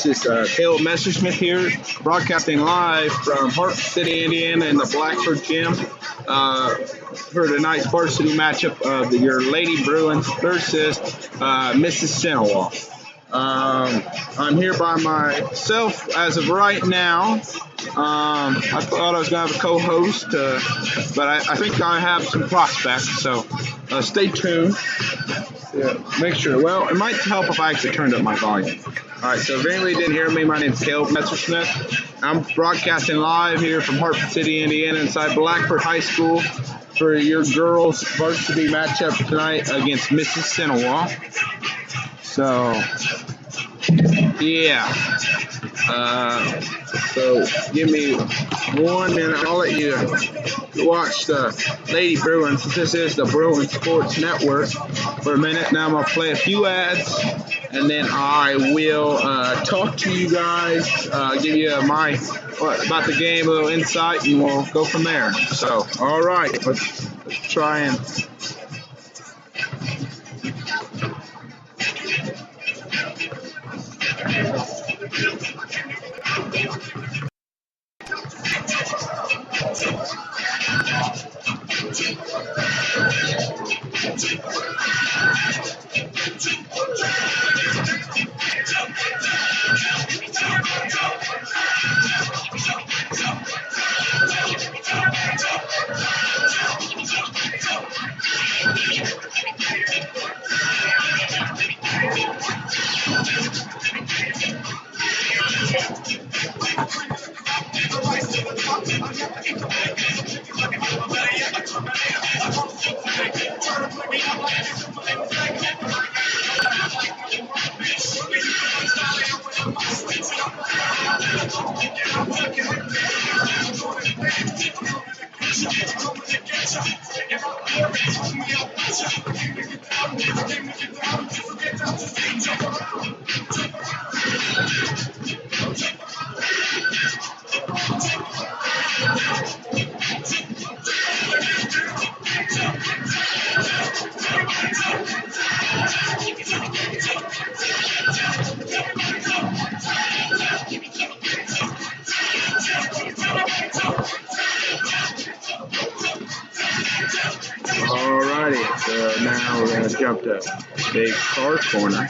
This is Caleb Messersmith here, broadcasting live from Varsity, Indiana, in the Blackford gym for tonight's varsity matchup of your Lady Bruins versus Mississenewa. I'm here by myself as of right now. I thought I was going to have a co-host, but I think I have some prospects, so stay tuned. Yeah, make sure. Well, it might help if I actually turned up my volume. All right, so if anybody didn't hear me, my name is Caleb Messersmith. I'm broadcasting live here from Varsity, Indiana, inside Blackford High School for your girls' varsity matchup tonight against Mississenewa. So, yeah. So give me 1 minute. I'll let you watch the Lady Bruins. This is the Bruins Sports Network for a minute. Now I'm going to play a few ads, and then I will talk to you guys, give you about the game, a little insight, and we'll go from there. So, all right, let's try and... Alrighty, so now we're going to jump to big car corner.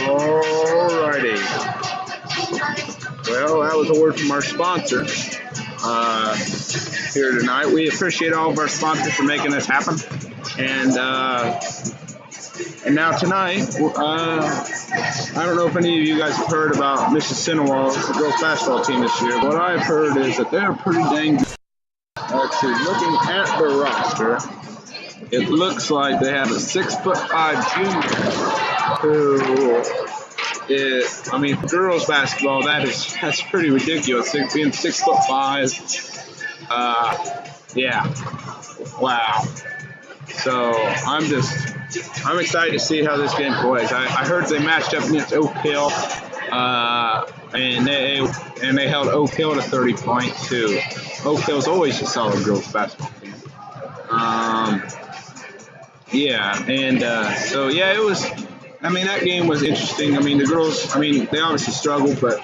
Alrighty. Well, that was a word from our sponsor here tonight. We appreciate all of our sponsors for making this happen. And And now tonight, I don't know if any of you guys have heard about Mississenewa, the girls basketball team this year. What I've heard is that they're pretty dang good. Actually, looking at the roster, it looks like they have a 6'5" junior who is, I mean, for girls basketball, that's pretty ridiculous. Being 6'5". Yeah. Wow. So I'm excited to see how this game plays. I heard they matched up against Oak Hill, and they held Oak Hill to 30 points too. Oak Hill's always a solid girls basketball team. So it was. I mean, that game was interesting. I mean, the girls. I mean, they obviously struggled, but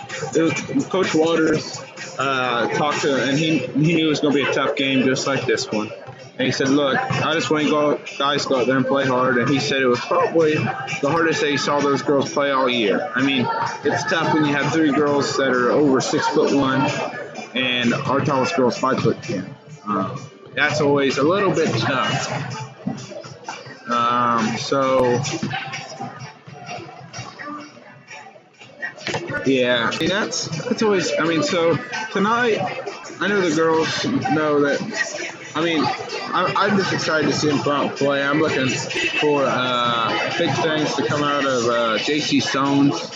Coach Waters talked to, and he knew it was going to be a tough game, just like this one. And he said, look, I just want guys to go out there and play hard. And he said it was probably the hardest day he saw those girls play all year. I mean, it's tough when you have 3 girls that are over 6'1", and our tallest girl's 5'10". That's always a little bit tough. Yeah, I mean, that's always. I mean, so tonight, I know the girls know that. I mean, I'm just excited to see them come out and play. I'm looking for big things to come out of J.C. Stones.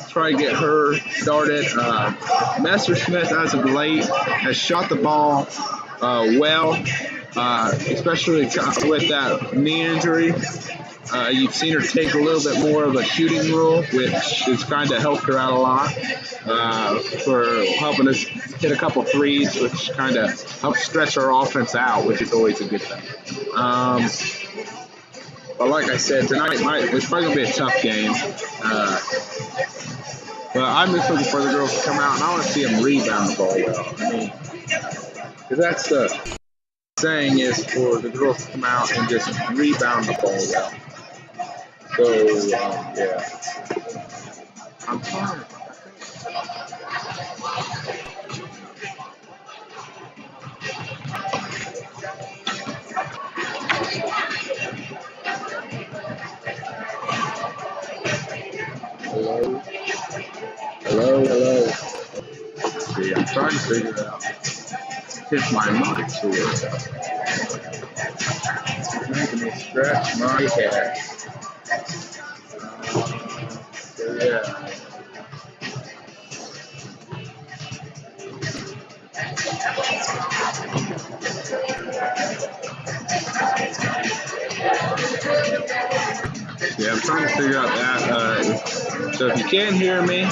Try to get her started. Messersmith, as of late, has shot the ball well, especially with that knee injury. You've seen her take a little bit more of a shooting role, which has kind of helped her out a lot for helping us hit a couple threes, which kind of helps stretch our offense out, which is always a good thing. But like I said, tonight it's probably going to be a tough game. But I'm just looking for the girls to come out, and I want to see them rebound the ball well. I mean, because that's the saying is for the girls to come out and just rebound the ball well. So, yeah. I'm sorry. Hello. Let's see, I'm trying to figure it out. Hit my mic here. It's making me scratch my hair. Yeah. Yeah, I'm trying to figure out that. So if you can't hear me,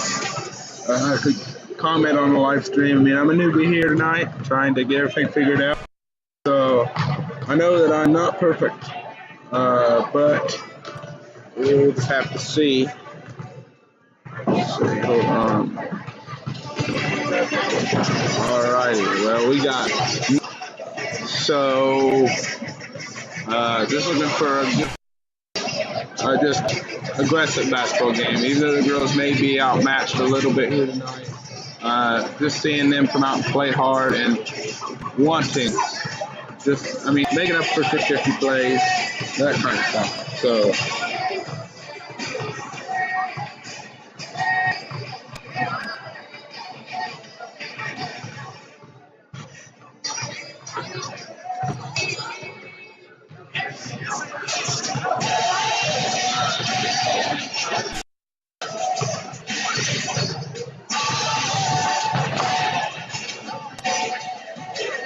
could comment on the live stream. I mean, I'm a newbie here tonight, trying to get everything figured out. So I know that I'm not perfect, but we'll just have to see. Hold on. Alrighty, well, we got just looking for a just aggressive basketball game. Even though the girls may be outmatched a little bit here tonight, just seeing them come out and play hard and wanting, making up for 50 plays, that kind of stuff. So.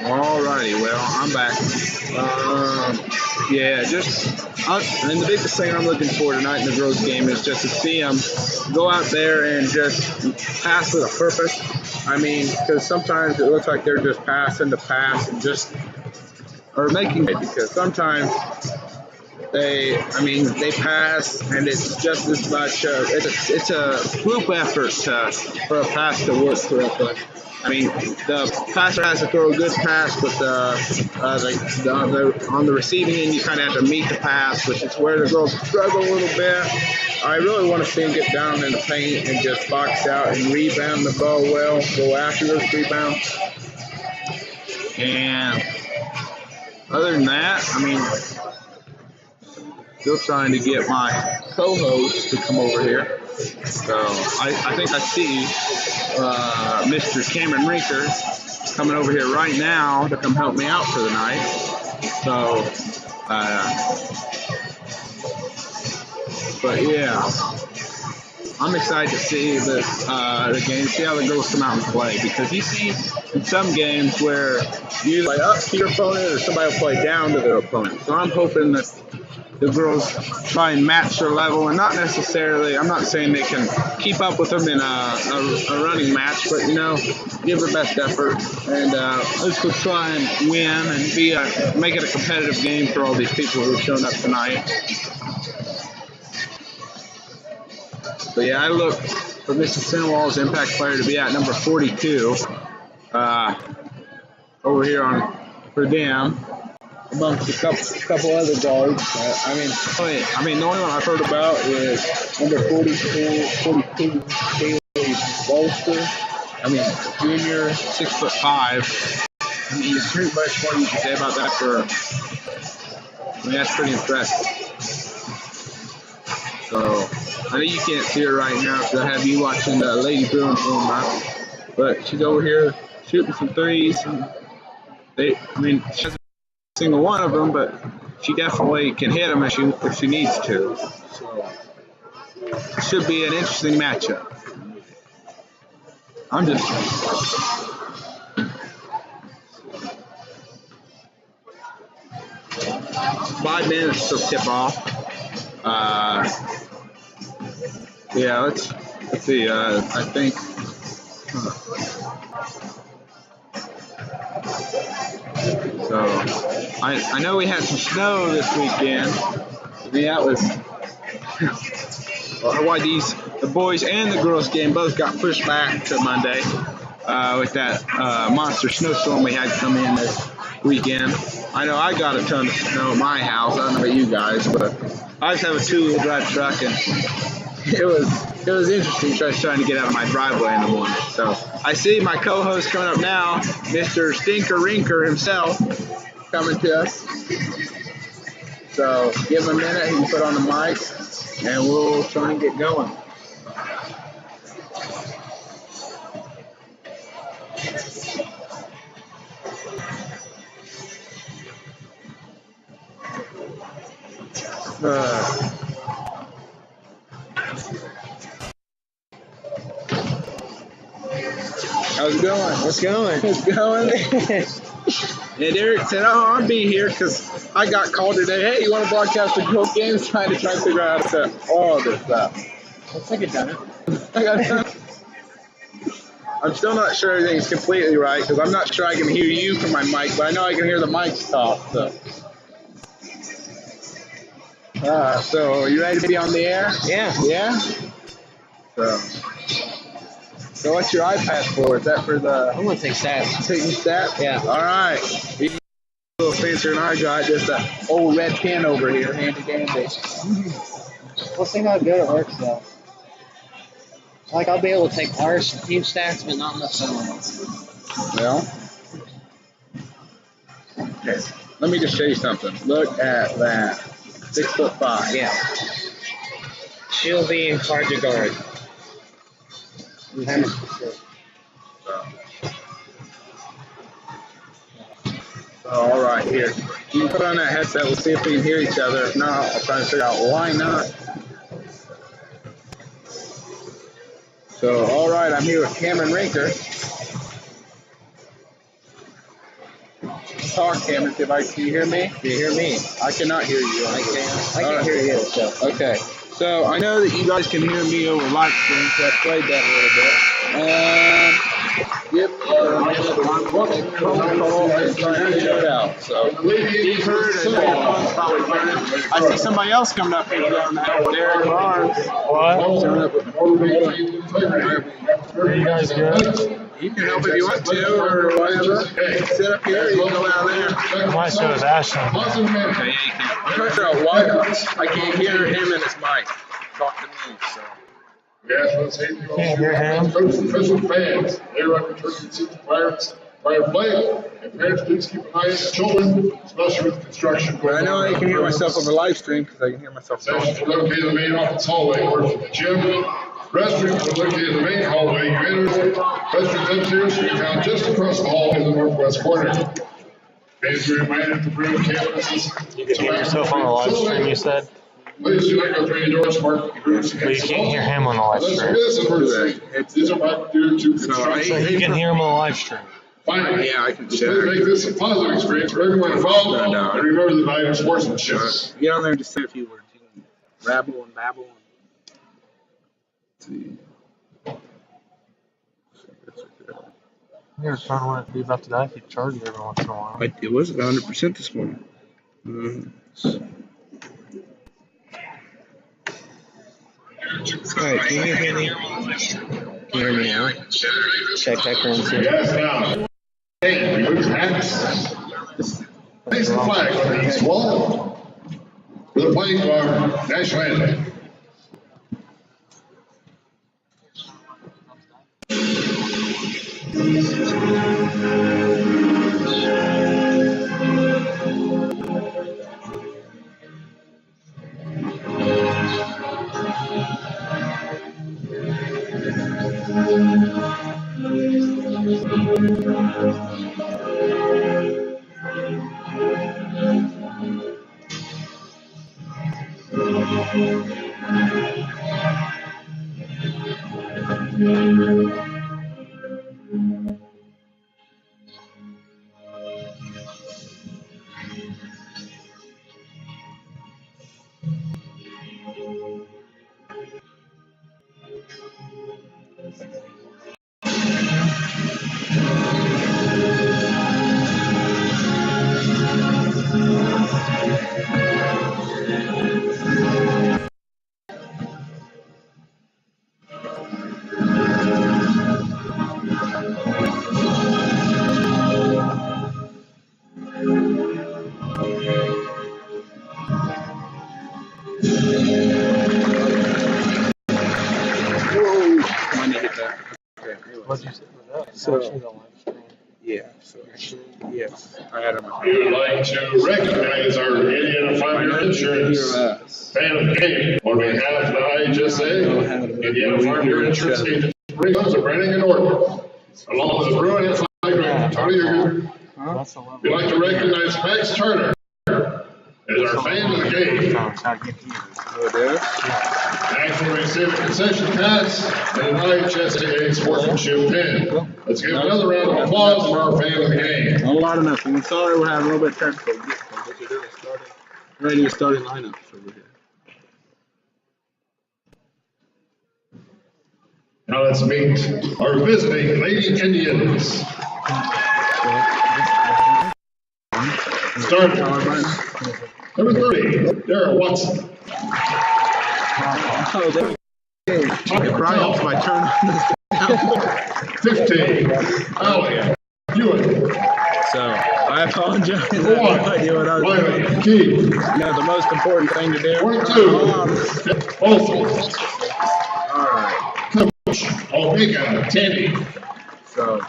Alrighty, well, I'm back. And the biggest thing I'm looking for tonight in the girls' game is just to see them go out there and just pass with a purpose. I mean, because sometimes it looks like they're just passing to pass and or making it, because sometimes they pass and it's just as much, it's a group effort for a pass to work correctly. I mean, the passer has to throw a good pass, but on the receiving end, you kind of have to meet the pass, which is where the girls struggle a little bit. I really want to see them get down in the paint and just box out and rebound the ball well, go after those rebounds. And other than that, I mean, Still trying to get my co-host to come over here. So I think I see Mr. Cameron Rinker coming over here right now to come help me out for the night. So, but yeah, I'm excited to see this the game, see how the girls come out and play, because you see in some games where you play up to your opponent or somebody will play down to their opponent. So I'm hoping that the girls try and match their level, and not necessarily, I'm not saying they can keep up with them in a running match, but, you know, give their best effort, and let's go try and win and make it a competitive game for all these people who have shown up tonight. But yeah, I look for Mississenewa's impact player to be at number 42 over here for them, amongst a couple other guards. I mean, the only one I've heard about is number 42, Haley Bolster. I mean, junior, 6'5". I mean, there's pretty much more you can say about that that's pretty impressive. So, I know you can't see her right now because I have you watching the Lady Bruins room out, but she's over here shooting some threes. And she hasn't a single one of them, but she definitely can hit them if she needs to. So, it should be an interesting matchup. I'm just 5 minutes till tip off. Yeah, let's see. I think. So I know we had some snow this weekend. I mean, that was why the boys and the girls game both got pushed back to Monday with that monster snowstorm we had come in this weekend. I know I got a ton of snow at my house. I don't know about you guys, but I just have a 2-wheel drive truck, and it was interesting trying to get out of my driveway in the morning. So I see my co-host coming up now, Mr. Stinker Rinker himself, coming to us. So give him a minute, he can put on the mic, and we'll try and get going. How's it going? What's going? It's going. And Eric said, I'll be here because I got called today. Hey, you want to broadcast the girls' games? Trying to figure out how to set all this stuff. Looks like you've done it. I got it done. I'm still not sure everything's completely right because I'm not sure I can hear you from my mic, but I know I can hear the mics talk. So are you ready to be on the air? Yeah. Yeah? So what's your iPad for? Is that for the... I'm going to take stats. Taking stats? Yeah. All right. He's a little fancier than I got. Just an old red pen over here. Handy dandy. We'll see how good it works, though. Like, I'll be able to take our team stats, but not necessarily. Well, okay. Let me just show you something. Look at that. 6'5". Yeah. She'll be hard to guard. So, all right, here. You can put on that headset. We'll see if we can hear each other. If not, I'll try to figure out why not. So, all right, I'm here with Cameron Rinker. Talk, Cameron. Can you hear me? Do you hear me? I cannot hear you. I can hear you. So. Okay. So I know that you guys can hear me over live stream, so I played that a little bit. And yep, I'm trying to figure it out. So you've heard it. I see somebody else coming up here down there. Derek Barnes. What? Are you guys good? You can help if you want to, or whatever. Sit up here, you can go down there. My show is Ashton. Okay, yeah, you can. I'm trying to figure out why I can't hear him and his mic talk to me, so. Can't hear him? Special fans, they represent the Pirates. Prior play, and parents, please keep an eye on your children, especially with construction. But I know I can hear myself on the live stream because I can hear myself Sessions talking. are located in the main office hallway, or from the gym. Restrooms are located in the main hallway. You enter. Restrooms upstairs can be found just across the hall in the northwest corner. Fans are reminded that the Bruin campuses. You can hear yourself on the live stream, you said? Please do not go through any doors marked. But you can't hear him on the live Unless there stream. is an emergency. These are marked due to construction. So you can hear him on the live stream. Finally, Yeah, I can please check. make this a positive experience for everyone involved, and remember the value of sportsmanship. Get on there and just say a few words. You can rabble and babble. And... Your phone wouldn't be about to die if you charge it every once in a while. It was at 100% this morning. Alright, can you hear me? Can you hear me now? Check 1, 2. Yes, now. Hey, remove your hats. Place the flag on the east wall for the playing of our national anthem. What'd you say with that? So- Actually, the live stream. Yeah, so yes, I had on my We would like to recognize our Indiana 5-year insurance fan of the game on behalf of the IHSA, Indiana 5-year insurance agent, Brings of Branding and Orton, along with the Bruin and flag bearer, Tony Yeager. That's the level. We'd like to recognize Max Turner as our fan of the game. How to get here. Oh, there? Max will receive a concession pass and an IHSA sportsmanship pin. Let's give another round of applause for our fan of the game. A lot of nothing. I'm sorry we're having a little bit of technical difficulties. Ready to start in lineups over here. Now let's meet our visiting Lady Indians. Starting number 30, Darrell Watson. Oh, there. Hey, Brian, it's my turn on this. 15, Allie Hewitt. So, I apologize. I have no idea what I was doing. Riley Key. You know, the most important thing to do. 22, Olson. Alright. Coach Omega Tandy. So,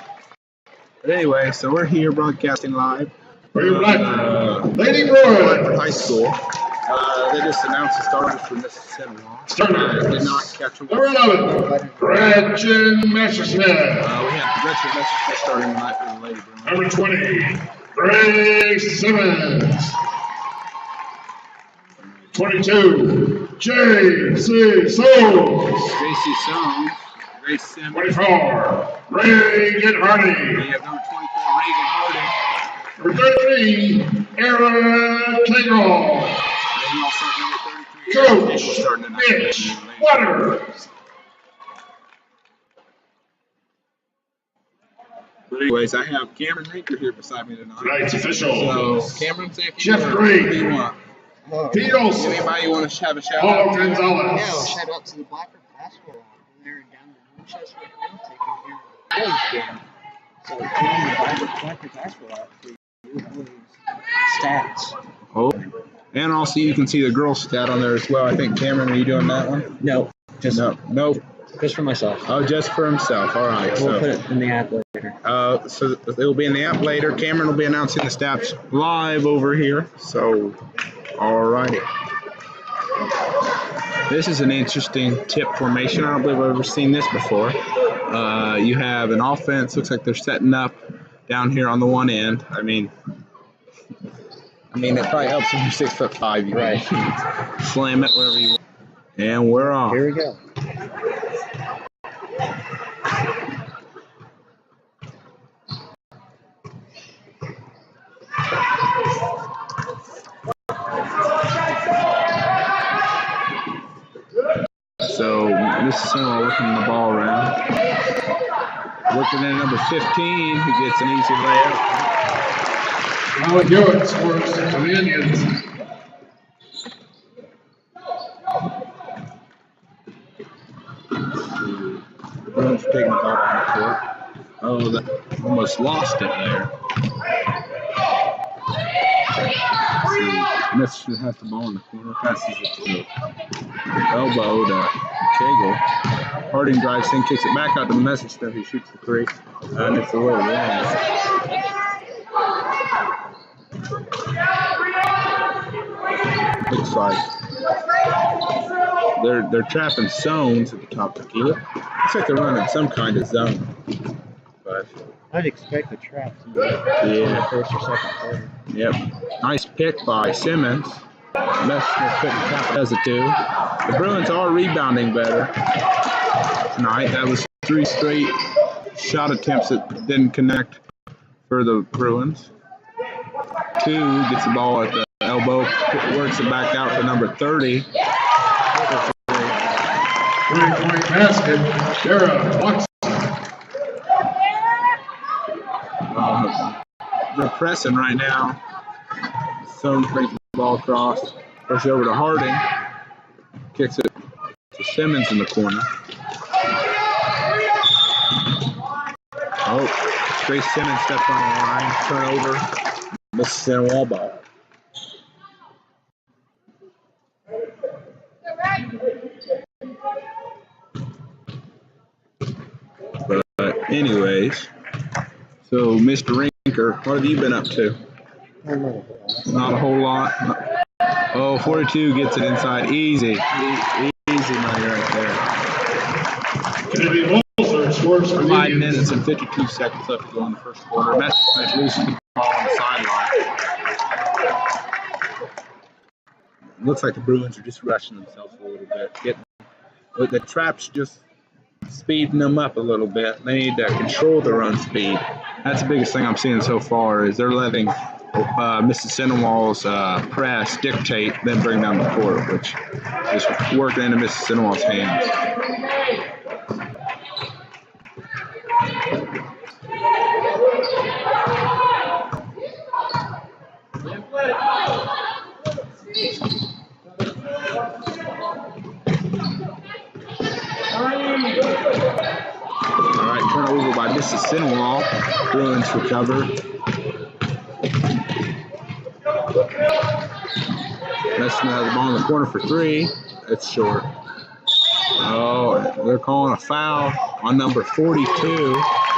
but anyway, so we're here broadcasting live. For your Blackford. Lady Blackford Bruin. High School. They just announced the starters for Mississenewa. Starter. Did not catch them. Number 11, Gretchen Messersmith. We had Richard Messersmith starting tonight for the Lady Bruin. Number 20, Grace Simmons. 22, J.C. Soames. JC Soames, Grace Simmons. 24, Reagan Hardy. We have number 24, Reagan Harding. Number 33, Aaron Kingle. And we also have number 33, Coach starting tonight. Mitch Waters. But anyways, I have Cameron Rinker here beside me tonight. Tonight's official. So, Cameron, say a few Jeff words. Green. What do you want? Pete Olson. Anybody you want to have a shout Paul out to? Yeah, well, Gonzalez. shout out to the Blackford basketball they're down in Winchester right now taking care of the game. So, Blackford basketball out for you. Stats. Oh, and also you can see the girl stat on there as well. I think Cameron, are you doing that one? No, just No, nope. Just for myself. Oh, just for himself. All right. We'll put it in the app later. So it'll be in the app later. Cameron will be announcing the stats live over here. So, all righty. This is an interesting tip formation. I don't believe I've ever seen this before. You have an offense. Looks like they're setting up down here on the one end. I mean, it probably helps if you're 6'5". You Right. Slam it wherever you want. And we're off. Here we go. So Mississenewa working the ball around. Working in number 15, who gets an easy layup. Now Hewitt scores for the Indians. Bruins taking the ball on the court. Oh, that almost lost it there. Mississippi has the ball in the corner, passes it to elbow to Cagle. Harding drives in, kicks it back out to the Mississippi. He shoots the three, and it's a little long. Looks like they're trapping zones at the top of the key. Looks like they're running some kind of zone. But I'd expect the trap to be yeah. in the first or second quarter. Yep. Nice pick by Simmons. Messner couldn't tap it as a two. The Bruins are rebounding better tonight. That was 3 straight shot attempts that didn't connect for the Bruins. 2 gets the ball at the elbow, works it back out to number 30. 3-point basket. Shara Watson. They're pressing right now. Stone brings the ball across. Pushes over to Harding. Kicks it to Simmons in the corner. Oh, Grace Simmons steps on the line. Turnover. Mississenewa ball. But anyways, so Mr. Rinker, what have you been up to? Not a whole lot. Oh, 42 gets it inside. Easy money right there. Kennedy Molzer scores for the 5 Indians. minutes and 52 seconds left to go in the first quarter. Message loses the ball on the sideline. Looks like the Bruins are just rushing themselves a little bit. The trap's just speeding them up a little bit. They need to control their own speed. That's the biggest thing I'm seeing so far is they're letting Mississenewa's press dictate, then bring down the court, which is working into Mississenewa's hands. All right, turnover by Mississenewa. Bruins recover. Messner has the ball in the corner for 3. It's short. Oh, they're calling a foul on number 42.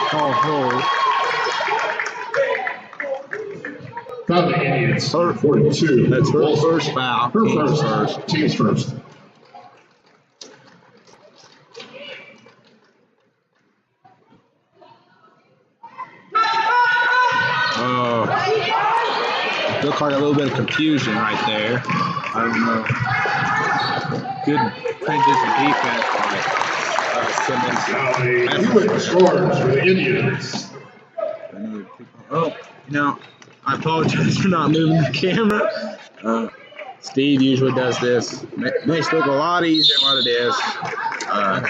Call hold. Foul the Indians. 42. That's her first foul. Her first. Team's first. Looked like a little bit of confusion right there. I don't know. Good transition defense by Simmons. Hewitt scores for the Indians. Oh, I apologize for not moving the camera. Steve usually does this. Makes it look a lot easier than what it is.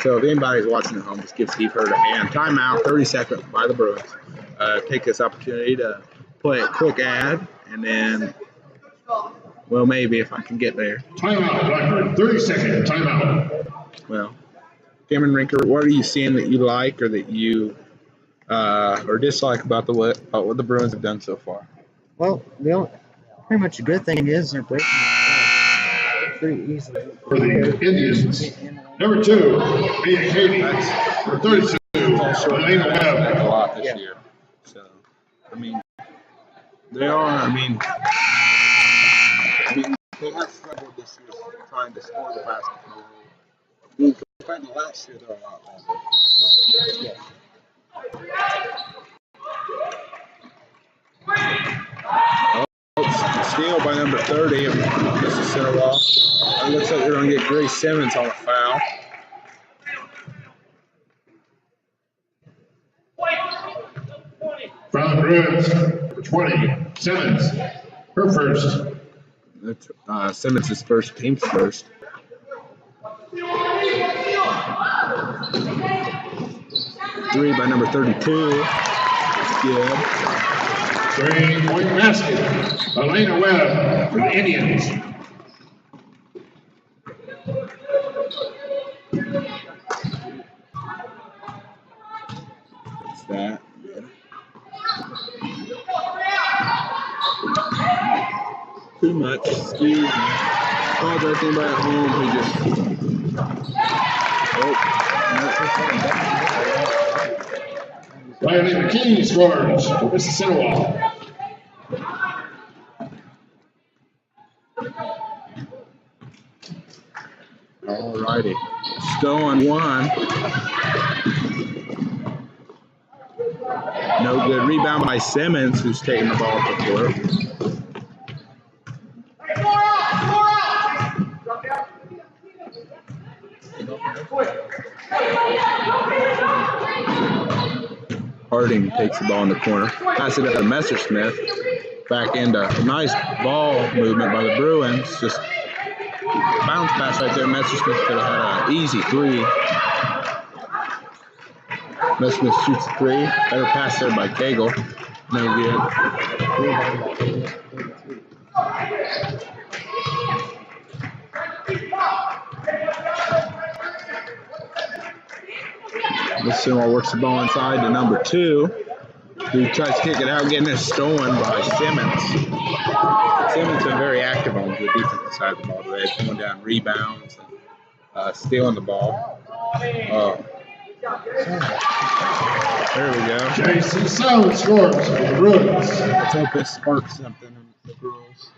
So if anybody's watching at home, just give Steve Hurd a hand. Timeout, 30 seconds by the Bruins. Take this opportunity to play a quick ad, and then, well, maybe if I can get there. Timeout, Blackford. 30-second timeout. Well, Cameron Rinker, what are you seeing that you like or that you or dislike about what the Bruins have done so far? Well, pretty much the good thing is they're breaking the pretty easily. For the Indians. In Number 2, Mia Katie. Number 32, Elena Webb. A lot this year. So, I mean, they are. I mean, they have struggled this year trying to score the basketball. I mean, compared to last year, they're a lot better. So, yeah. Steal by number 30 of Mississenewa. It looks like they're going to get Grace Simmons on a foul. From the Bruins, number 20, Simmons. Her first. Simmons is first, team's first. 3 by number 32. That's good. 3-point basket. Elena Webb for the Indians. That's that. Too much. Excuse me. Apologize to anybody at home who just. Riley McKee scores for Mississenewa. Alrighty. Still on 1. No good. Rebound by Simmons, who's taking the ball up the court. Harding takes the ball in the corner. Pass it up to Messersmith. Back into a nice ball movement by the Bruins. Just bounce pass right there. Messersmith could have had an easy 3. Messersmith shoots 3. Better pass there by Cagle. No good. Mississenewa works the ball inside to number 2, who tries to kick it out, getting it stolen by Simmons. Simmons been very active on the defensive side of the ball today, pulling down rebounds and stealing the ball. There we go. J.C. Sound scores for the Bruins. Let's hope this sparks something in the girls.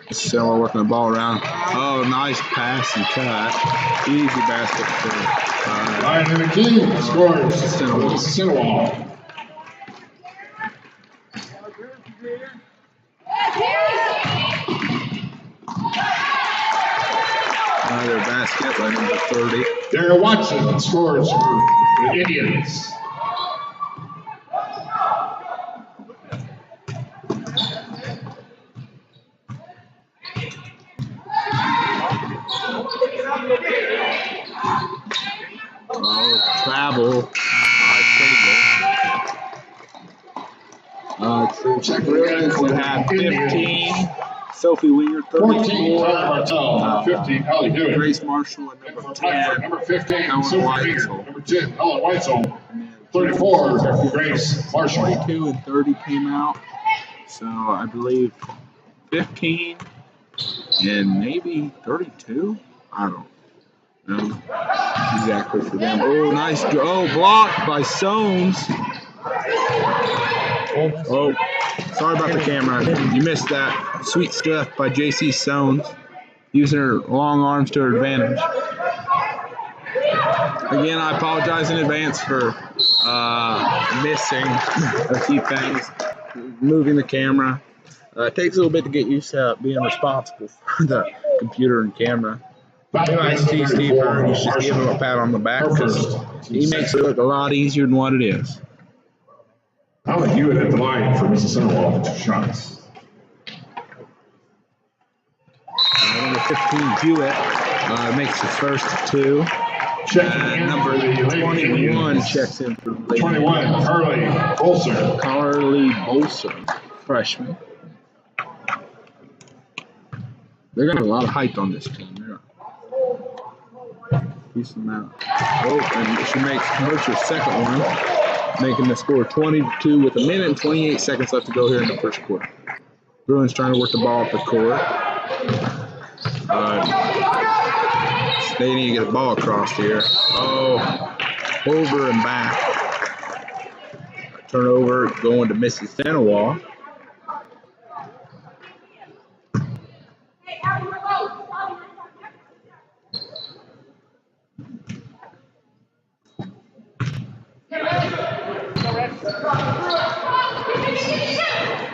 Mississenewa working the ball around. Oh, nice pass and cut. Easy basket for Riley McKee scores for Mississenewa. another basket by number 30. Daryl Watson scores for the Indians. Travel. Czech Bruins will have 15. Sophie Winger, 14, 34. 15, Holly Hewitt. Grace Marshall at number 10. Number 15, Ellen Sophie Winger. Weitzel. Number 10, Ellen Weitzel. 34, Grace Marshall. 22 and 30 came out. So I believe 15 and maybe 32. I don't know exactly for them. Oh, nice. Oh, blocked by Soames. Oh, sorry about the camera. You missed that. Sweet stuff by J.C. Soames, using her long arms to her advantage. Again, I apologize in advance for missing a few things. Moving the camera. It takes a little bit to get used to being responsible for the computer and camera. Anyway, Steve Hearn, you should give him a pat on the back because he makes it look a lot easier than what it is. Holly Hewitt at the line for Mississenewa with 2 shots. Number 15, Hewitt, makes his first 2. Number 21 checks in for the 21, Carly Bolser. Carly Bolser, freshman. They got a lot of height on this team. Decent amount. Oh, and she converts her second one. making the score 20-2 with 1:28 seconds left to go here in the first quarter. Bruins trying to work the ball up the court. They need to get a ball across here. Oh, over and back. Turnover going to Mississenewa.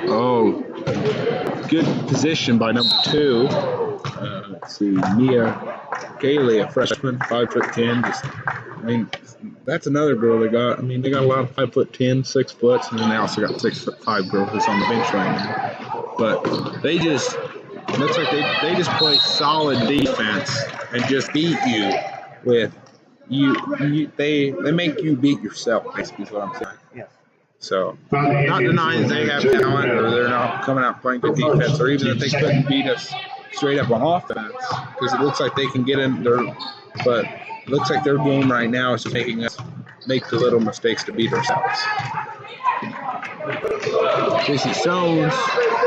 Oh, good position by number 2. Let's see, Mia Gailey, a freshman, 5'10". That's another girl they got. They got a lot of 5'10", 6 foot, and then they also got 6'5" girls that's on the bench right now. But they just looks like they just play solid defense and just beat you with you. They make you beat yourself, basically, is what I'm saying. Yes. So, not denying that they have talent or they're not coming out playing good defense, or even if they couldn't beat us straight up on offense, because it looks like they can get in there, but it looks like their game right now is just making us make the little mistakes to beat ourselves. Casey Stones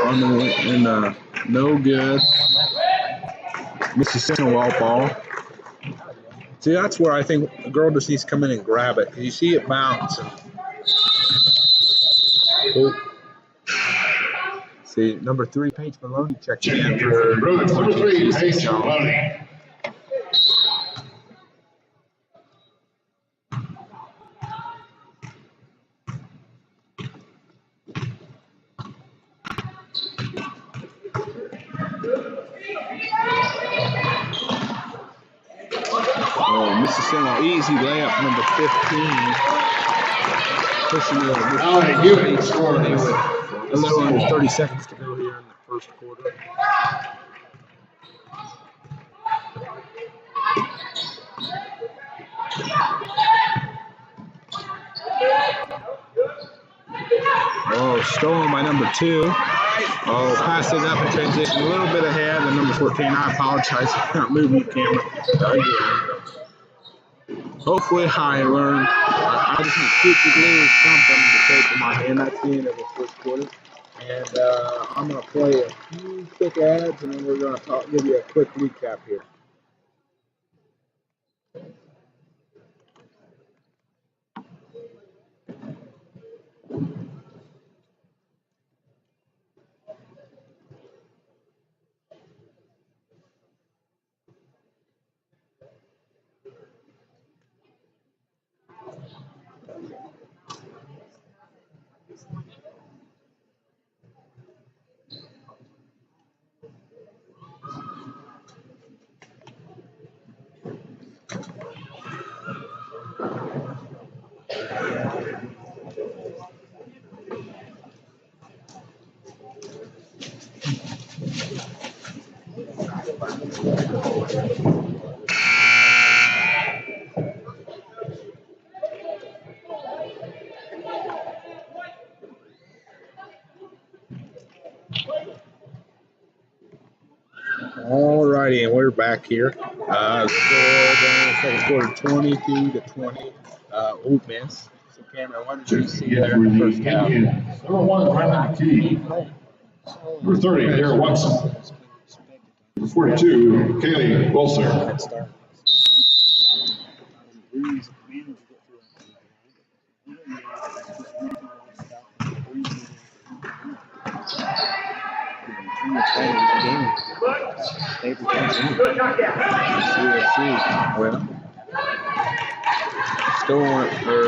on the no good. Mississenewa ball. See, that's where I think the girl just needs to come in and grab it, because you see it bounce. Oh. See, number 3, Paige Maloney checked in for number 3, Paige Maloney. Oh, Mississenewa, easy layup, number 15. Pushing the Paige Maloney with a little under 30 seconds to go here in the first quarter. Oh, stolen by number 2. Oh, passed it up in transition, a little bit ahead of number 14. I apologize for not moving the camera. Hopefully I learned. I just need super glue or something to tape in my hand. That's the end of the first quarter. And I'm going to play a few quick ads, and then we're going to give you a quick recap here. Alrighty, and we're back here. Score second quarter 22-20. Old Miss. So Cameron, what did you see there in the first half? Number 1, Brandon McKee. Number 30, Aaron Watson. Number 42, Kaylee Bolser. Well, stolen or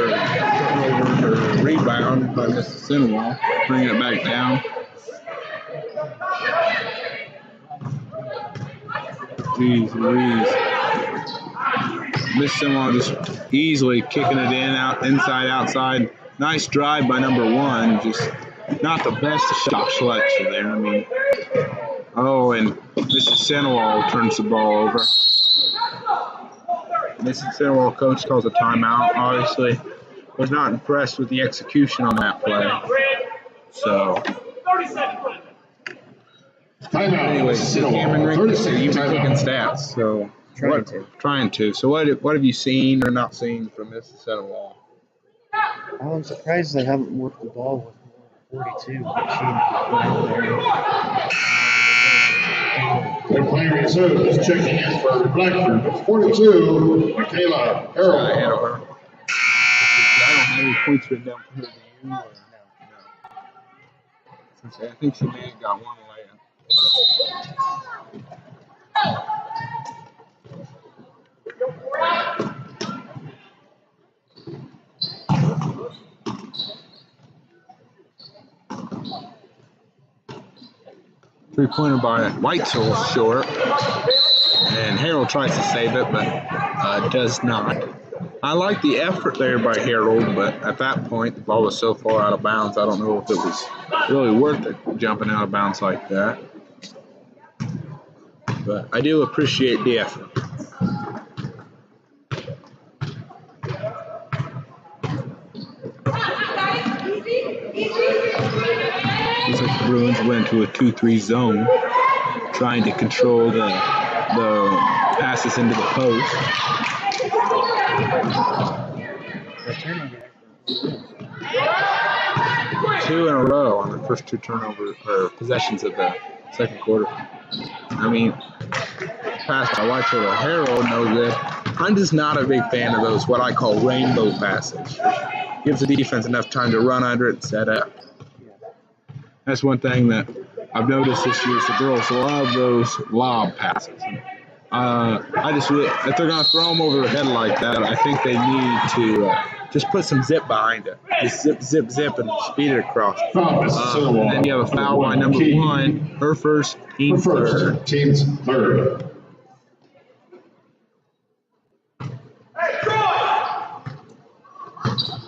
rebound by Mississenewa, bringing it back down. Jeez Louise. Mississenewa just easily kicking it in, outside. Nice drive by number 1. Just not the best shot selection there. Oh, and Mississenewa turns the ball over. Mississenewa coach calls a timeout. Obviously, was not impressed with the execution on that play. So, anyway, Cameron Ricketts, you've been taking stats. So, trying to. So, what have you seen or not seen from Mississenewa? I'm surprised they haven't worked the ball with 42. She went out They're playing reserves, checking in for Blackford. 42, Michaela Harold. I don't have any points written down for her. Do you? No. I think she may have got one late. 3-pointer by Whitesell short, and Harold tries to save it, but does not. I like the effort there by Harold, but at that point, the ball was so far out of bounds, I don't know if it was really worth it jumping out of bounds like that. But I do appreciate the effort. Looks like the Bruins went to a 2-3 zone, trying to control the passes into the post. Two in a row on the first two turnovers or possessions of the second quarter. I mean, pass by Whitesell to Harold, no good. I'm just not a big fan of those, what I call rainbow passes. Gives the defense enough time to run under it and set up. That's one thing that I've noticed this year is the girls love those lob passes. I just really, if they're going to throw them over their head like that, I think they need to just put some zip behind it. Just zip, zip, zip, and speed it across. And then you have a foul by number one, her first, team's third. Team's third.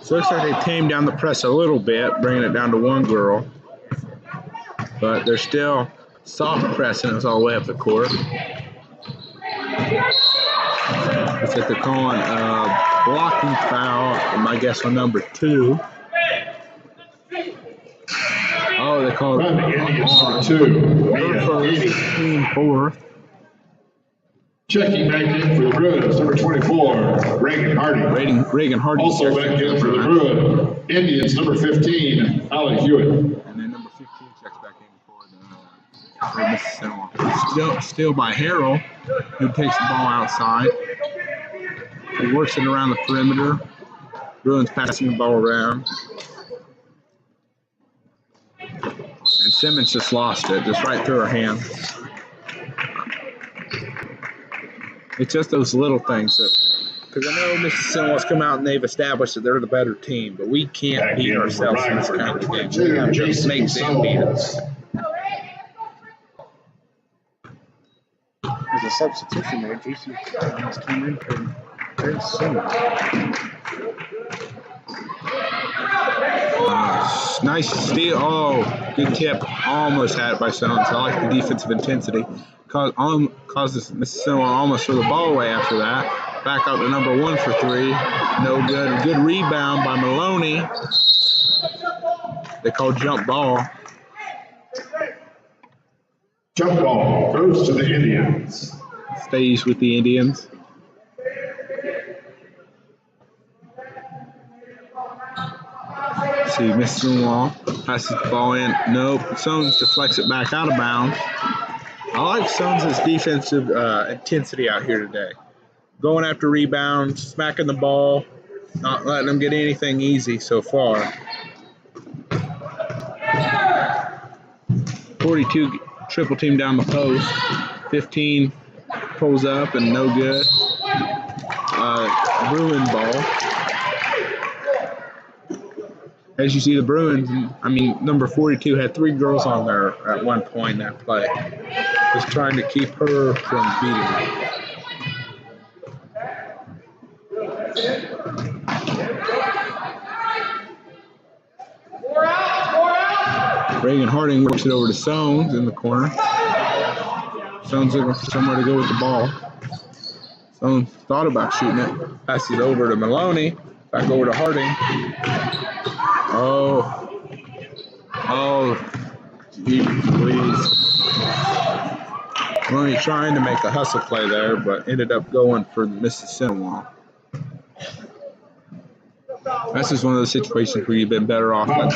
So it looks like they tamed down the press a little bit, bringing it down to one girl. But they're still soft pressing us all the way up the court. Looks like they're calling a blocking foul, my guess on number 2. Oh, they called it Indians 2. team 4th. Checking back in for the Bruins, number 24, Reagan Hardy. Reagan Hardy. Also back in for the Bruins, Indians, number 15, Holly Hewitt. And then number 15 checks back in for Mississenewa. Still by Harold, who takes the ball outside. He works it around the perimeter. Bruins passing the ball around. And Simmons just lost it, just right through her hand. It's just those little things that, because I know Mississenewa's come out and they've established that they're the better team, but we can't beat ourselves in this kind of game. We have to make them beat us. There's a substitution there. JC just came in very soon. Nice steal. Oh, good tip. Almost had it by Stones. I like the defensive intensity. Causes Mississenewa almost throw the ball away after that. Back out to number 1 for 3. No good. Good rebound by Maloney. They call jump ball. Jump ball goes to the Indians. Stays with the Indians. See, Mississenewa passes the ball in. Nope. Stones deflects it back out of bounds. I like Stones' defensive intensity out here today. Going after rebounds, smacking the ball, not letting them get anything easy so far. 42 triple team down the post. 15 pulls up and no good. Bruin ball. As you see, the Bruins, number 42 had 3 girls on there at one point in that play. Just trying to keep her from beating her. Reagan Harding works it over to Stones in the corner. Stones looking for somewhere to go with the ball. Stones thought about shooting it. Passes over to Maloney. Back over to Harding. Oh, please. Maloney trying to make a hustle play there, but ended up going for Mississenewa. That's just one of those situations where you've been better off than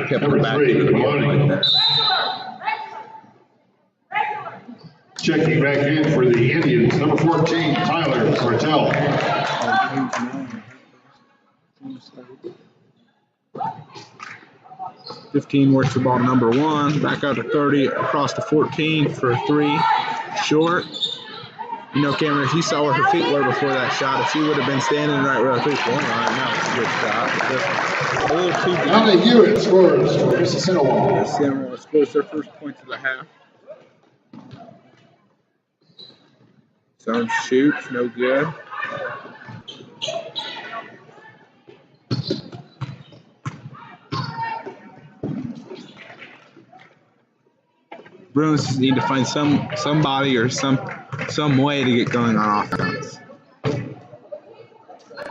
kept her back into the game like that. Checking back in for the Indians, number 14, Tyler Martell. 15 works the ball to number 1. Back out to 30, across to 14 for 3. Short. You know, Cameron, if you saw where her feet were before that shot, if she would have been standing right where her feet were, now it's a good shot. Just a little too deep. How many Hewitt scores for Mississenewa? Mississenewa scores their first points of the half. Zone shoots, no good. Bruins need to find somebody or some way to get going on offense.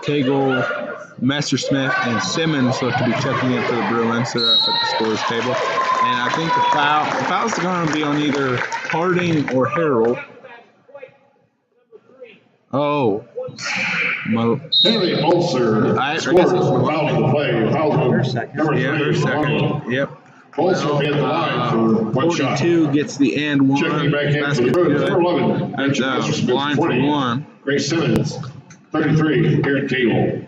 Cagle, Messersmith, and Simmons look to be checking in for the Bruins. They're up at the scores table. And I think the foul's going to be on either Harding or Harold. Oh. Haley Bolser scores for foul of the play. Foul number 3. Her second. Yep. Bolser will be at the line for one shot. 42 gets the and one. Checking back in for the Bruins, number 11. That's line for 1. Grace Simmons, 33, Aaron Cable.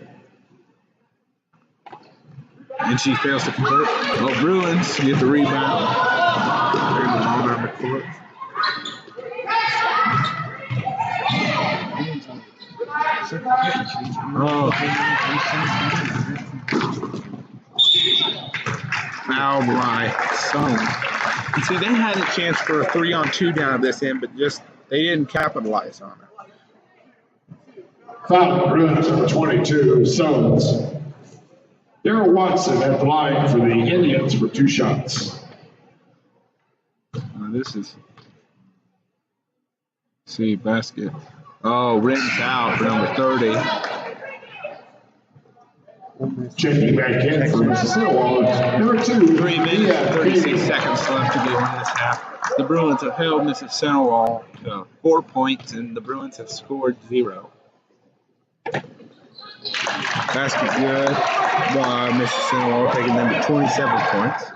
And she fails to convert. Oh, Bruins get the rebound. There's the ball number 4. Oh. Foul by Stone. You see, they had a chance for a 3-on-2 down at this end, but just they didn't capitalize on it. Foul, Bruins number 22, Stones. Darryl Watson at the line for the Indians for 2 shots. This is, see, basket. Oh, Renton's out for number 30. Checking back in for Mississenewa, number 2. 3 minutes and 36 seconds left to go in this half. The Bruins have held Mississenewa to 4 points, and the Bruins have scored 0. Basket good by Mississenewa, taking them to 27 points.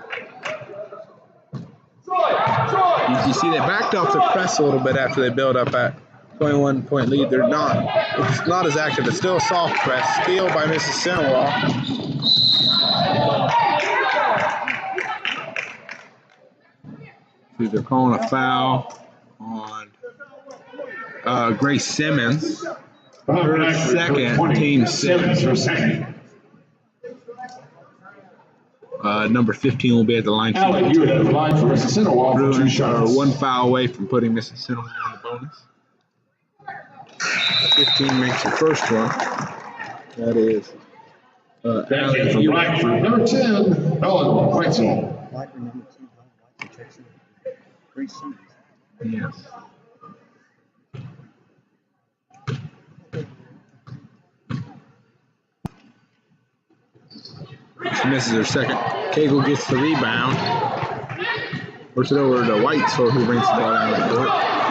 You see, they backed off the press a little bit after they built up at 21-point lead. It's not as active. It's still a soft press. Steal by Mississenewa. They're calling a foul on Grace Simmons. Her second, team 6. Number 15 will be at the line. Alec Hewitt at the line for Mississenewa. Bruins are 1 foul away from putting Mississenewa on the bonus. 15 makes the first one. That is Alec Hewitt. Blackford, number 10, Ellen Weitzel. Blackford, number 10, Weitzel. Grace Simmons. Yes. She misses her second. Cagle gets the rebound. Works it over to Weitzel, who brings the ball down the court.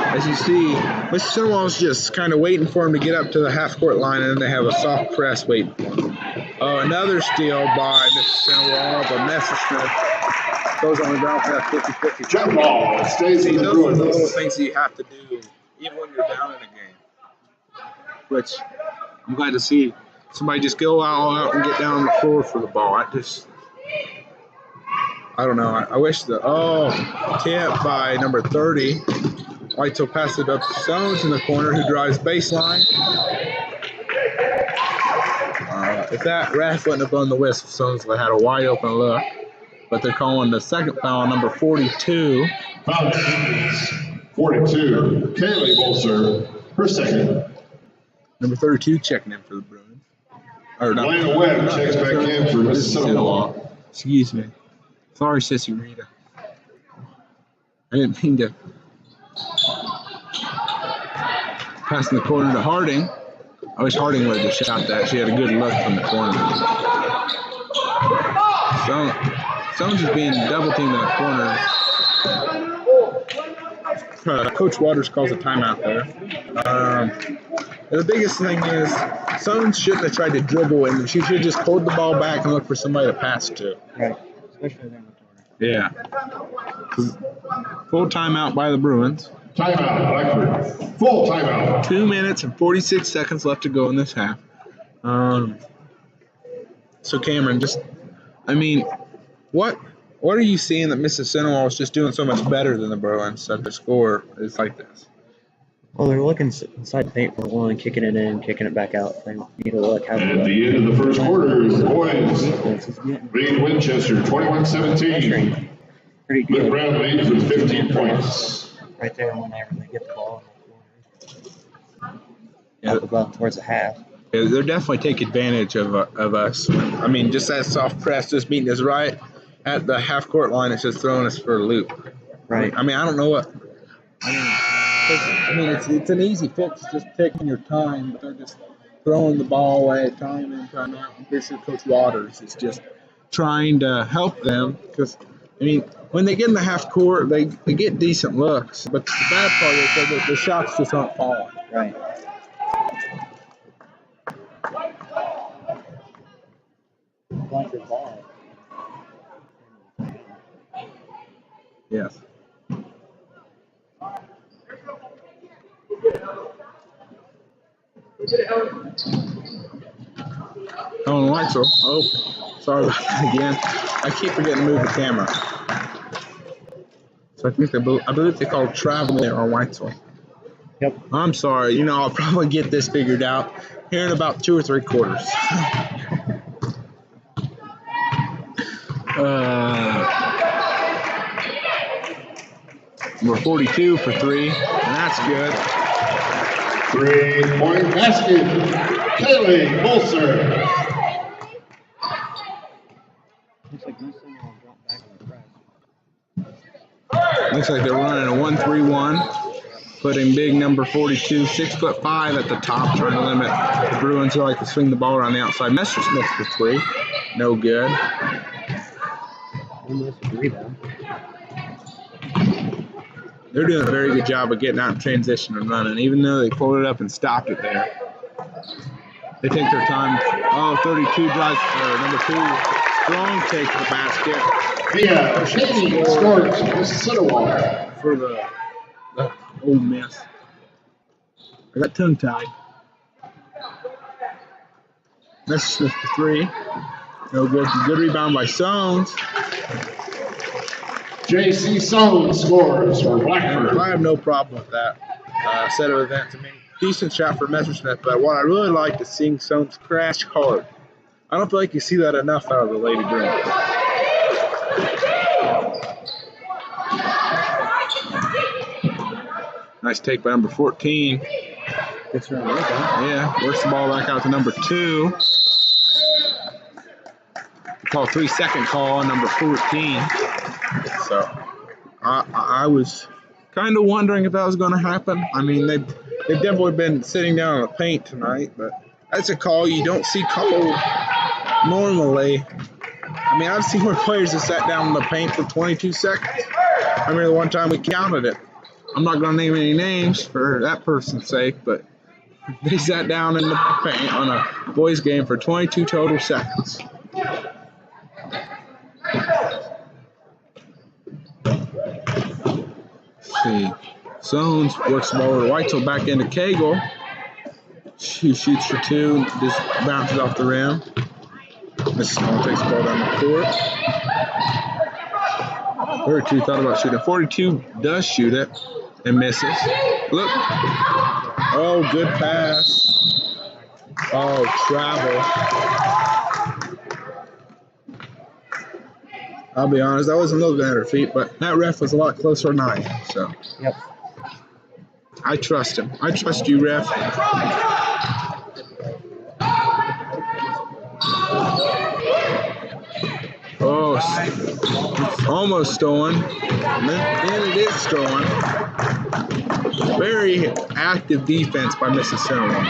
As you see, Mississenewa is just kind of waiting for him to get up to the half-court line, and then they have a soft press waiting for him. Oh, another steal by Mississenewa, but Messersmith goes on the ground for that 50-50. Jump ball stays in the Those are the little Bruins. things that you have to do, even when you're down in a game. Which I'm glad to see somebody just go out and get down on the floor for the ball. I don't know. I wish tip by number 30. Weitzel passes it up to Stones in the corner, who drives baseline. If that ref wouldn't have blown the whistle, Stones would have had a wide open look. But they're calling the second foul on number 42. Foul 42, Kaylee Bolser, her second. Number 32 checking in for the Bruins. Lana Webb checks back in for Mississenewa. Excuse me. Sorry, Sissy Rita. I didn't mean to. Passing the corner to Harding. I wish Harding would have just shot that. She had a good look from the corner. Stones is being double teamed in the corner. Coach Waters calls a timeout there. The biggest thing is, someone shouldn't have tried to dribble, and she should have just pulled the ball back and look for somebody to pass to. Right. Especially them. Yeah. Full timeout by the Bruins. Timeout, Blackford. Full timeout. 2 minutes and 46 seconds left to go in this half. So Cameron, what are you seeing that Mississenewa was just doing so much better than the Bruins that the score is like this? Well, they're looking inside the paint for one, kicking it in, kicking it back out. They need to look how At the end of the first quarter, the boys lead Winchester 21-17. Pretty Luke good. Brown leads with 15 points. Right there whenever they get the ball Yeah. up above towards the half. Yeah, they're definitely taking advantage of us. I mean, just that soft press, just meeting us right at the half court line, it's just throwing us for a loop. Right. I mean, I don't know what. It's an easy fix, just taking your time, but they're just throwing the ball away time in, time out. I'm pretty sure Coach Waters is just trying to help them because, I mean, when they get in the half court, they get decent looks, but the bad part is that the shots just aren't falling. Right. Blackford ball. Yes. Oh, and Weitzel. Oh, sorry about that again. I keep forgetting to move the camera. So I believe they call traveling or Weitzel. Yep. I'm sorry. I'll probably get this figured out here in about 2 or 3 quarters. We're 42 for 3, and that's good. 3-point basket. Kaylee Bolser. Looks like this thing will drop back in the press. Looks like they're running a 1-3-1, putting big number 42, 6'5" at the top, trying to limit the Bruins who like to swing the ball around the outside. Mississippi for 3, no good. Almost a rebound. They're doing a very good job of getting out in transition and running, even though they pulled it up and stopped it there. They take their time. Oh, 32 drives, number 2, strong take to the basket. Via Shady scores Mississenewa. For the Ole Miss. I got tongue-tied. Mississippi for 3. No good. Good rebound by Sones. J.C. Sones scores for Blackford. I have no problem with that set of events. I mean, decent shot for Messerschmitt, but what I really like is seeing Sones crash hard. I don't feel like you see that enough out of the Lady Bruins. Nice take by number 14. Gets her on the rebound. Yeah, works the ball back out to number 2. Call 3-second call on number 14. So I was kind of wondering if that was going to happen. I mean, they've definitely been sitting down in the paint tonight, but that's a call you don't see called normally. I mean, I've seen where players have sat down in the paint for 22 seconds. I remember the one time we counted it. I'm not going to name any names for that person's sake, but they sat down in the paint on a boys' game for 22 total seconds. See, Sones works the ball over to Weitzel, back into Cagle. She shoots for 2, just bounces off the rim. Mississenewa takes the ball down the court. 32 thought about shooting. 42 does shoot it and misses. Look. Oh, good pass. Oh, travel. I'll be honest, I wasn't looking at her feet, but that ref was a lot closer than I am. So, Yep. I trust him. I trust you, ref. Oh, it's almost stolen. And it is stolen. Very active defense by Mississenewa.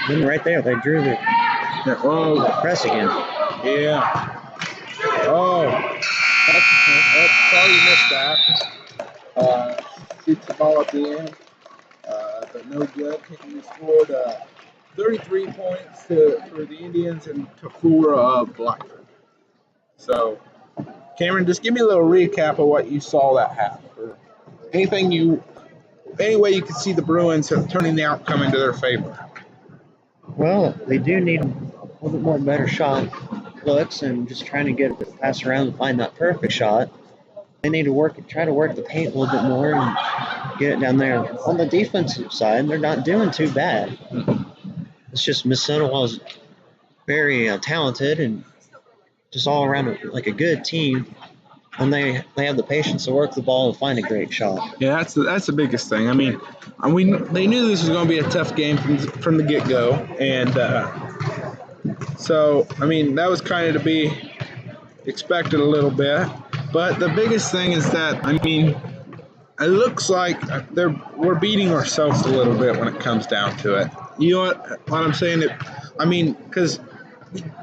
Then right there, they drew the press again. Yeah. Oh, sorry you missed that. Shoots the ball at the end, but no good. He scored 33 points for the Indians and to 4 of Blackford. So, Cameron, just give me a little recap of what you saw that half, or any way you could see the Bruins turning the outcome into their favor. Well, they do need a little bit more better shot looks and just trying to get it pass around and find that perfect shot. They need to try to work the paint a little bit more and get it down there. On the defensive side, they're not doing too bad. It's just Mississenewa is very talented and just all around like a good team. And they have the patience to work the ball and find a great shot. Yeah, that's the biggest thing. I mean, they knew this was going to be a tough game from the get-go. And so, I mean, that was kind of to be expected a little bit. But the biggest thing is that, I mean, it looks like we're beating ourselves a little bit when it comes down to it. You know what I'm saying? I mean, because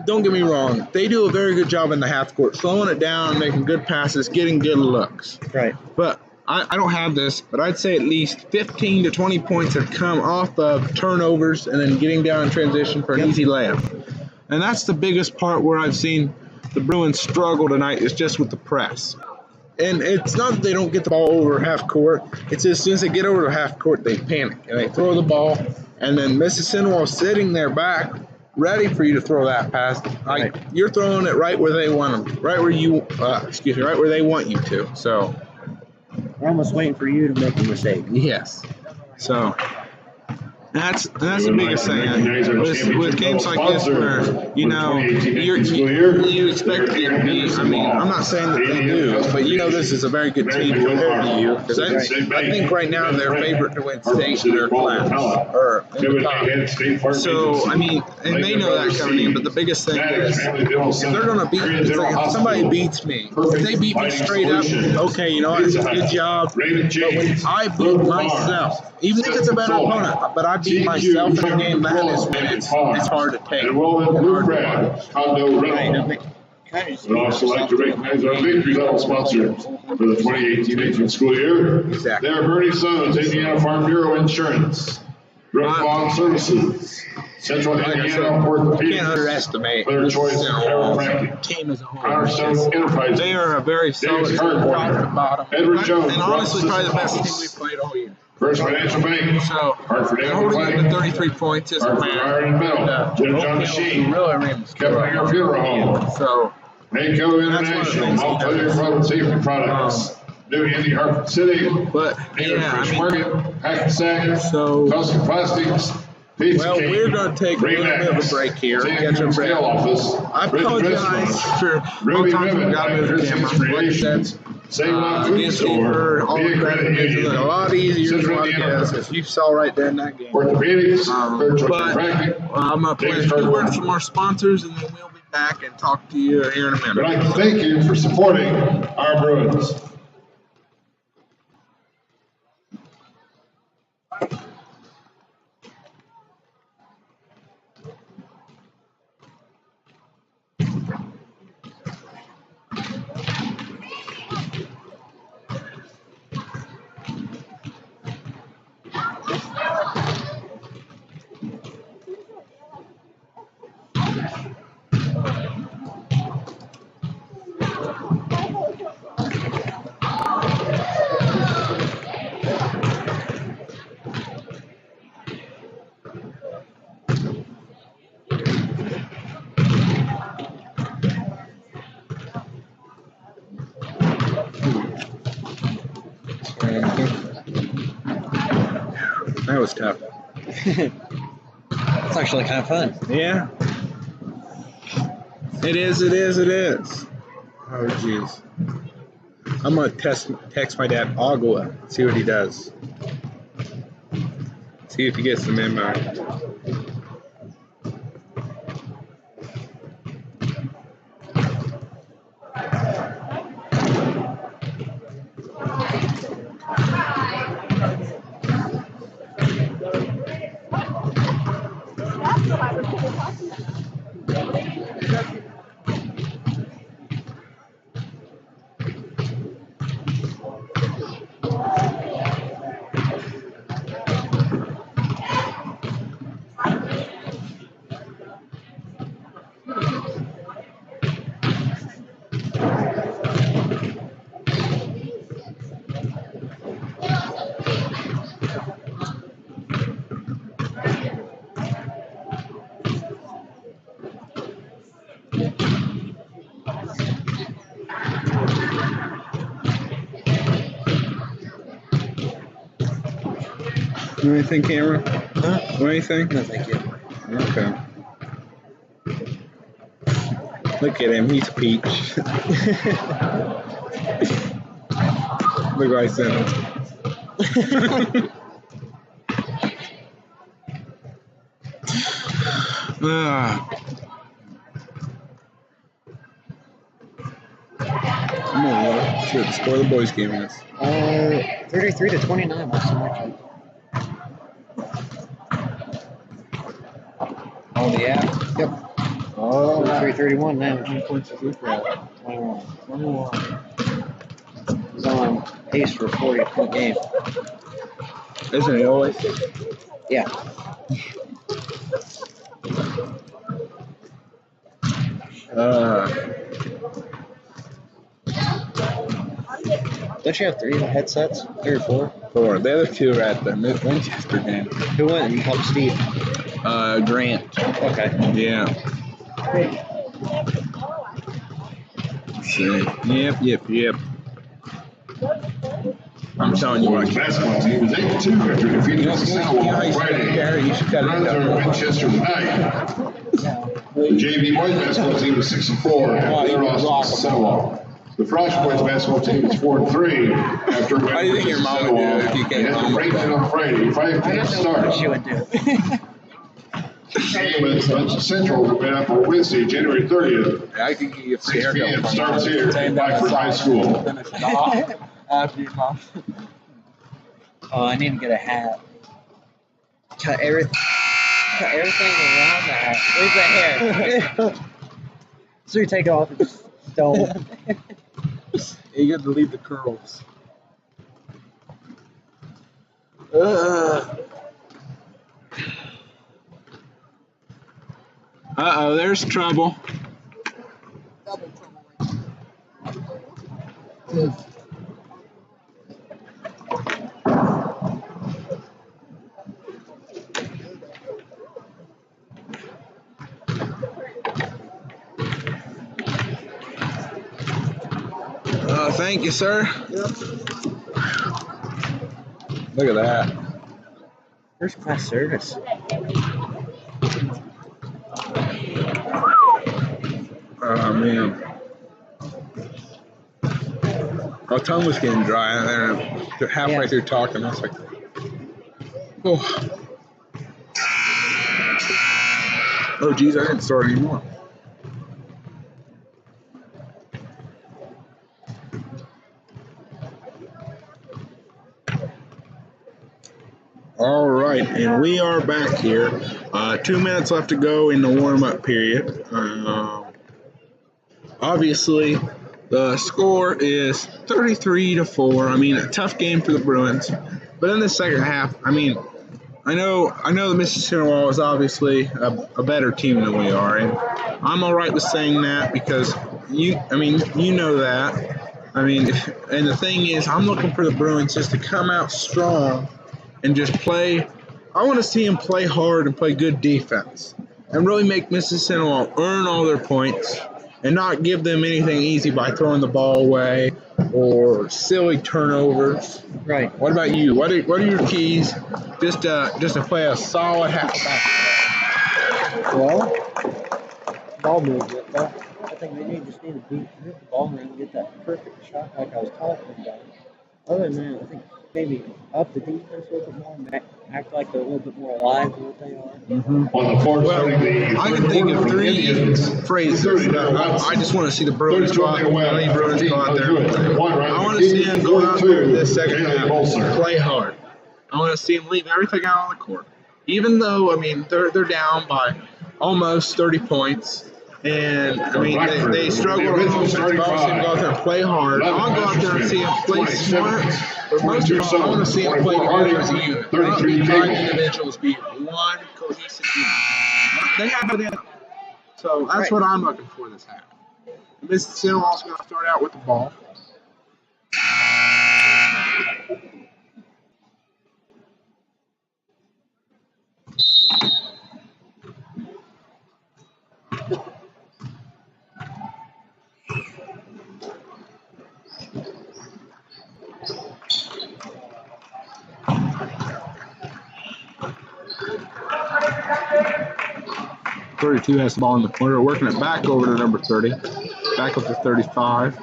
don't get me wrong, they do a very good job in the half court, slowing it down, making good passes, getting good looks. Right. But I don't have this, but I'd say at least 15 to 20 points have come off of turnovers and then getting down in transition for an easy layup. And that's the biggest part where I've seen the Bruins struggle tonight, is just with the press. And it's not that they don't get the ball over half court. It's as soon as they get over to half court, they panic and they throw the ball. And then Mississenewa sitting there back, ready for you to throw that pass. Like, you're throwing it right where they want them, right where they want you to. So we're almost waiting for you to make a mistake. Yes. So that's the biggest thing with games like this, where you expect it to be. I mean, I'm not saying that they do, but this is a very good team compared to you, because I think right now they're favorite to win state in their class or in the top. So I mean, and they know that coming in. But the biggest thing is, if they're going to beat, it's like if somebody beats me, if they beat me straight up, okay, it's a good job. But when I beat myself, even if it's a better opponent, but I beat myself in a game, that is when it's hard to take. And We'd also like to recognize our victory level sponsor for the 2018-18 school year. Exactly. They are Bernie Sons, Indiana Farm Bureau Insurance, Brook Lawn Services, Central Indiana Orthopedics, can't underestimate Clear Choice Chiropractic, team as a whole. Cornerstone Enterprises. They are a very solid bottom. Edward Jones, and honestly, probably the best team we've played all year. First Financial Bank, So, Hartford holding Avenue them to Planning, 33 points isn't Hartford bad. Iron and Metal, Jim John Machine, Kepler Funeral Home, So, Mako International, Multi Product Safety Products, New Indy Hartford City, but Native yeah, Fish I mean, Market, Hackensack, so, Tuscan Plastics, Pizza well, King, we're going to take a little bit of a break here. Catch a break. Office, I apologize for Ruby all times we Ribbon, got to move the camera. Like I said, Save On Food Store, all Be the a Credit credit is a Union, lot easier than Central what it Indiana is, as you saw right there in that game. Orthopedics, Clear Choice But Chiropractic. I'm going to play a few words from our sponsors, and then we'll be back and talk to you here in a I'd minute. like to thank you for supporting our Bruins. That was tough. It's actually kind of fun. Yeah. It is. Oh, jeez. I'm going to text my dad, Agua, see what he does. See if he gets the memo. You want anything, Cameron? Huh? Want anything? No, thank you. Okay. Look at him. He's a peach. Look what I said. I'm gonna look. See what the score of the boys' game is. 33-29 last match. On the app? Yep. Oh, 33-31 now. how many points is Luke at? 21. He's on pace for a 40-point game. Isn't he always? Yeah. Don't you have 3 headsets? 3 or 4? 4. The other 2 are at the Winchester game. Who went? You helped Steve. Grant. Okay. Yeah. See. Yep. I'm telling you what. Basketball team is 8-2 after defeating Mississenewa on Friday. You should cut it Runs are in Winchester tonight. The JV boys basketball team is 6-4 after their loss to Mississenewa. The Frosh boys basketball team is 4-3 after How do you think your mom would do if you came home? They have on Friday, 5 p.m. start. She would do. Game is Central for Wednesday, January 30th. I can give you a 6 p.m. starts here at Blackford High School. After your mom. Oh, I need to get a hat. Cut everything around the hat. Where's the hair? So you take it off and just don't. You got to leave the curls. Uh-oh, there's trouble. Thank you, sir. Yep. Look at that. First class service. Oh, man. My tongue was getting dry, and then halfway through talking, I was like, oh. Oh, geez, I didn't start anymore. All right, and we are back here. 2 minutes left to go in the warm-up period. Obviously, the score is 33-4. I mean, a tough game for the Bruins. But in the second half, I mean, I know the Mississenewa is obviously a better team than we are, and I'm all right with saying that because you know that. I mean, and the thing is, I'm looking for the Bruins just to come out strong and just play. I want to see them play hard and play good defense and really make Mississenewa earn all their points and not give them anything easy by throwing the ball away or silly turnovers. Right. What about you? What are your keys just to play a solid half back? Well, ball movement. I think we just need to hit the ball around and get that perfect shot like I was talking about. Other than that, I think maybe up the defense a little bit more, act like they're a little bit more alive than what they are. Mm-hmm. On the floor, Well, I can think of 3 phrases. I just want to see the Bruins go out there. I want to see them go out there in this second half and play hard. I want to see them leave everything out on the court. Even though, I mean, they're down by almost 30 points. And, I mean, they struggle on offense. I want to see them go out there and play hard. I want to go out there and see them play smart. But most of all, I want to see them play together as a unit. Not be 5 individuals, be one cohesive unit. They have it in them. So that's what I'm looking for this half. Mississenewa is going to start out with the ball. 32 has the ball in the corner, working it back over to number 30. Back up to 35.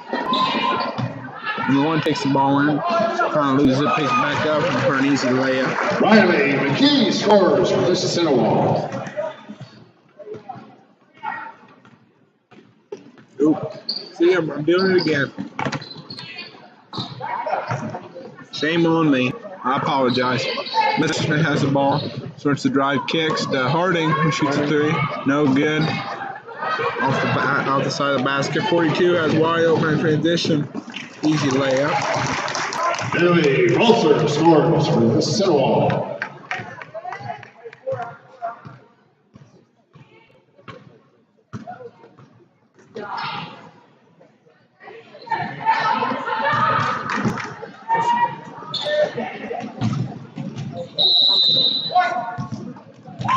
Number 1 takes the ball in, trying to lose it, picks it back up, and for an easy layup. Riley McKee scores for Mississenewa. Oop. See, I'm doing it again. Shame on me. I apologize. Mr. Smith has the ball. Starts to drive, kicks to Harding, who shoots a 3. No good. Off the side of the basket. 42 has wide open in transition. Easy layup. Billy Bolser scores for Mississenewa.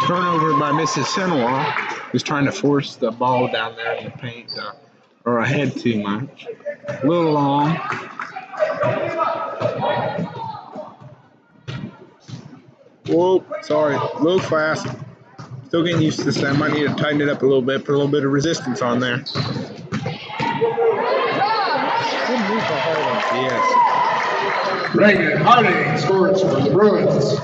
Turnover by Mississenewa, who's trying to force the ball down there in the paint or ahead too much. A little long. Whoa, sorry, a little fast. Still getting used to this. I might need to tighten it up a little bit, put a little bit of resistance on there. Good move by Harding. Yes. Reagan Harding scores for the Bruins.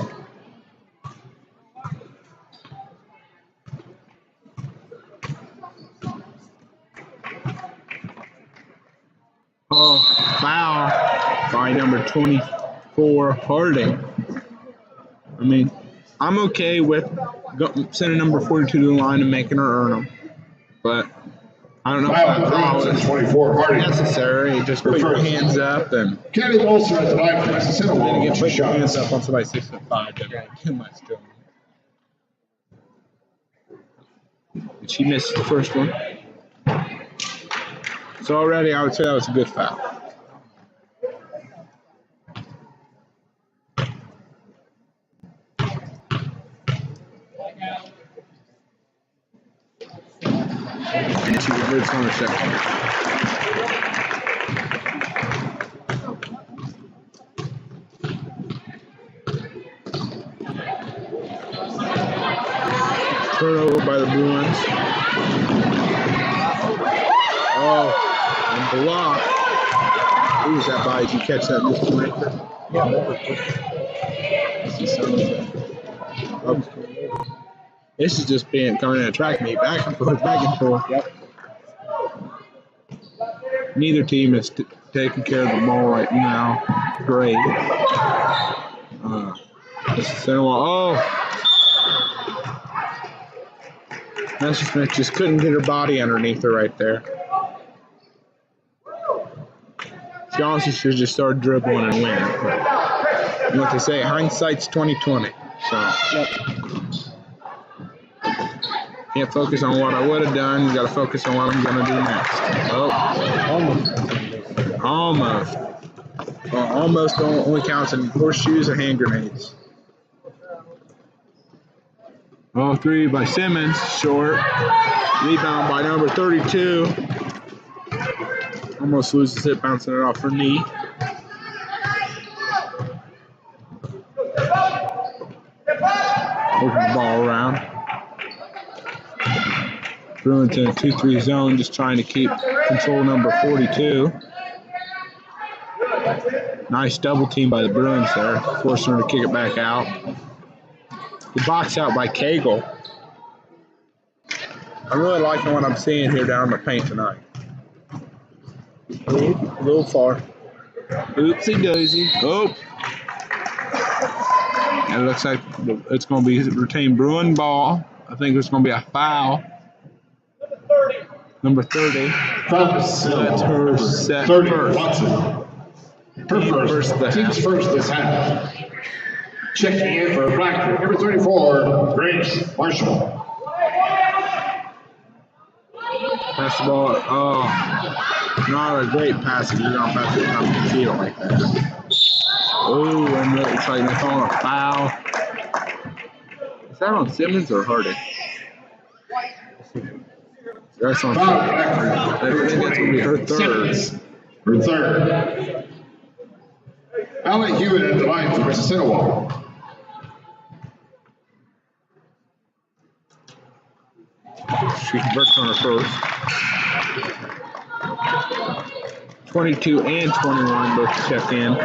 Oh, foul by number 24, Harding. I mean, I'm okay with sending number 42 to the line and making her earn them. But I don't know if that foul is 24 Harding. necessary. Just put your hands up and Kenny Bolser at the line for Mississenewa. get put your hands up on somebody 6'5". Don't too much to them. And she missed the first one. So already I would say that was a good foul. And she was on the second. Turnover by the Bruins. Oh, and block. Who's that by? Did you catch that, Mr. Maker? Yeah. This is just being coming in a track meet, back and forth, back and forth. Yep. Neither team is taking care of the ball right now. Great. Mississenewa. Oh. Messers-Smith just couldn't get her body underneath her right there. She honestly should have just started dribbling and win. But what they say, hindsight's 20/20. So can't focus on what I would have done. You got to focus on what I'm going to do next. Oh, almost. Well, almost only counts in horseshoes and hand grenades. Oh, 3 by Simmons, short. Rebound by number 32. Almost loses it, bouncing it off her knee. Working the ball around. Bruins in a 2-3 zone, just trying to keep control number 42. Nice double team by the Bruins there, forcing her to kick it back out. The box out by Cagle. I'm really liking what I'm seeing here down in the paint tonight. A little far. Oopsie daisy. Oh. And it looks like it's going to be retained Bruin ball. I think there's going to be a foul. Number 30. That's her set 30, first. Watson. Her first. Team's first this half. Checking in for Blackford, number 34, Grace Marshall. Pass the ball. Oh, not a great pass if you don't pass it off the field like that. Oh, and it looks like they're calling a foul. Is that on Simmons or Harding? That's on Blackford. I think that's going to be her third. Her third. Allie Hewitt at the line for Mississenewa. she converts on her first. 22 and 21 both check in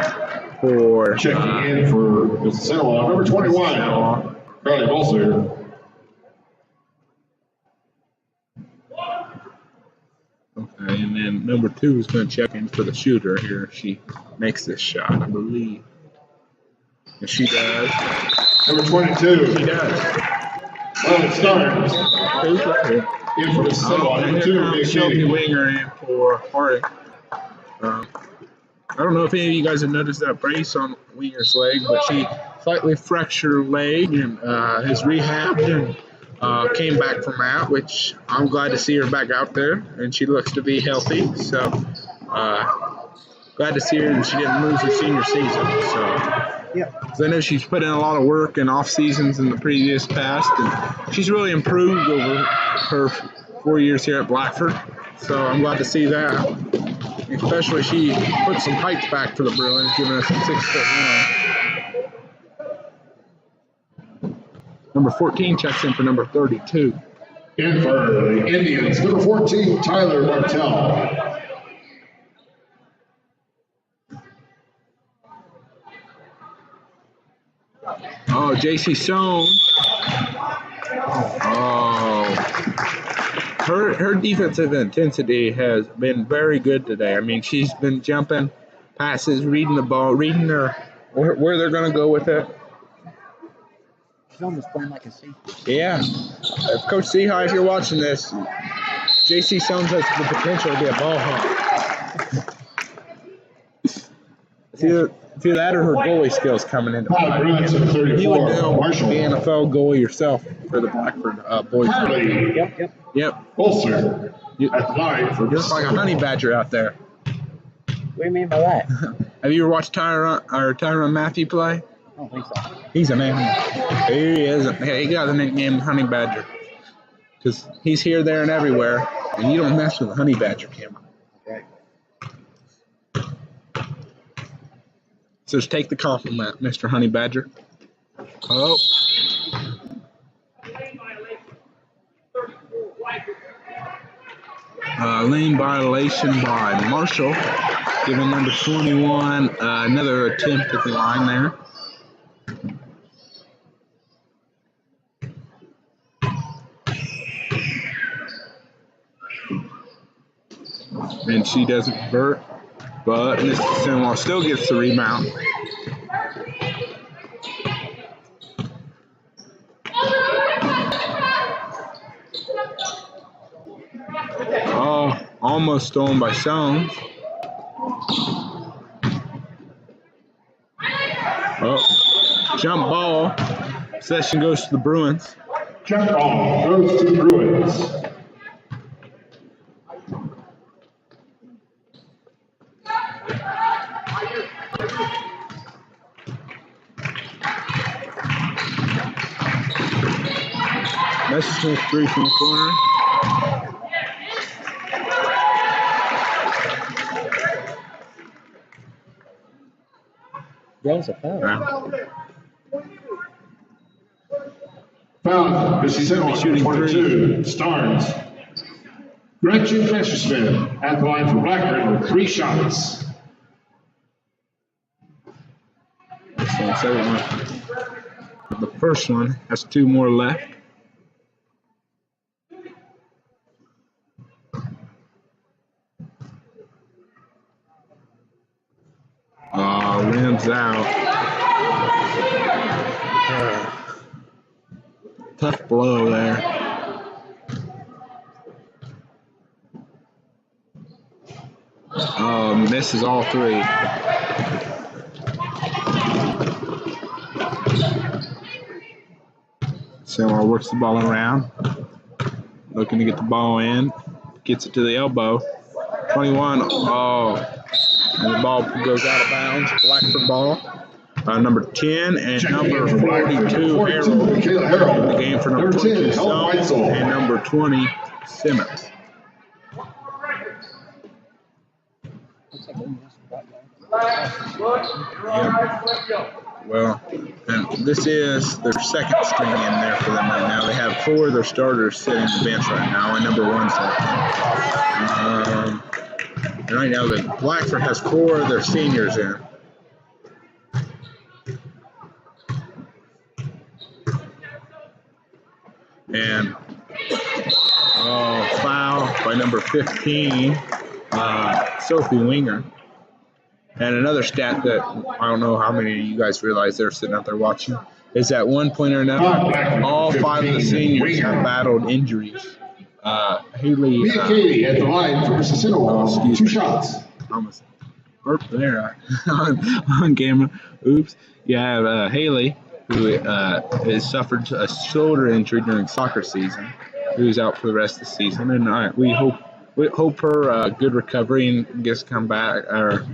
for Checking in for Mississenewa, number 21, Charlie Bolster. Okay, and then number 2 is going to check in for the shooter here. She makes this shot, I believe. And she does. Number 22. She does. Well, it starts. In for Mississenewa, And number here 2, comes Big Shelby Katie. Winger in for Harding. I don't know if any of you guys have noticed that brace on Winger's leg, but she slightly fractured her leg and has rehabbed and came back from that, which I'm glad to see her back out there, and she looks to be healthy. So glad to see her, and she didn't lose her senior season. So Yeah. 'cause I know she's put in a lot of work in off seasons in the previous past, and she's really improved over her 4 years here at Blackford. So I'm glad to see that. Especially she put some height back for the Bruins, giving us a 6'1". Number 14 checks in for number 32. In for the Indians, number 14, Tyler Martell. Oh, JC Stone. Oh. Her defensive intensity has been very good today. I mean, she's been jumping passes, reading the ball, reading where they're going to go with it. She's almost playing like a safety. Yeah. If Coach Seahigh, if you're watching this, JC Stone has the potential to be a ball hawk. It's either that or her goalie skills coming into play. Bruins at You would 34, know Marshall. the NFL goalie yourself for the Blackford boys. Harley Yep. Yep. Bolster You, at the line for you're just like a honey badger out there. What do you mean by that? Have you ever watched Tyron Matthew play? I don't think so. He's an animal. He is. He got the nickname Honey Badger because he's here, there, and everywhere, and you don't mess with a honey badger camera. Right. So just take the compliment, Mr. Honey Badger. Oh. Lane violation by Marshall, giving number 21 another attempt at the line there. And she doesn't convert, but Mississenewa still gets the rebound. Oh, almost stolen by Sones. Oh, jump ball. Possession goes to the Bruins. Jump ball goes to the Bruins. Messersmith 3 from the corner. That was a foul. Foul, Mississenewa, Shooting 22, Starnes. Gretchen Messersmith at the line for Blackford with 3 shots. That's the second one. The first one has 2 more left. Rims out. Tough blow there. Misses all 3. So works the ball around. Looking to get the ball in. Gets it to the elbow. 21. Oh. And the ball goes out of bounds. Blackford ball. Number 10 and number 42, Harold. In the game for number 22, Stone, and number 20, Simmons. Well, and this is their second string in there for them right now. They have 4 of their starters sitting on the bench right now, and number 1's and right now, the Blackford has 4 of their seniors in. And foul by number 15, Sophie Winger. And another stat that I don't know how many of you guys realize they're sitting out there watching is that 1 point or another, all 5 of the seniors have battled injuries. Haley. Katie at the line for Mississenewa. 2 shots. Almost burped there on camera. Oops. You have Haley, who has suffered a shoulder injury during soccer season, who's out for the rest of the season. And we hope her good recovery and gets to come back, or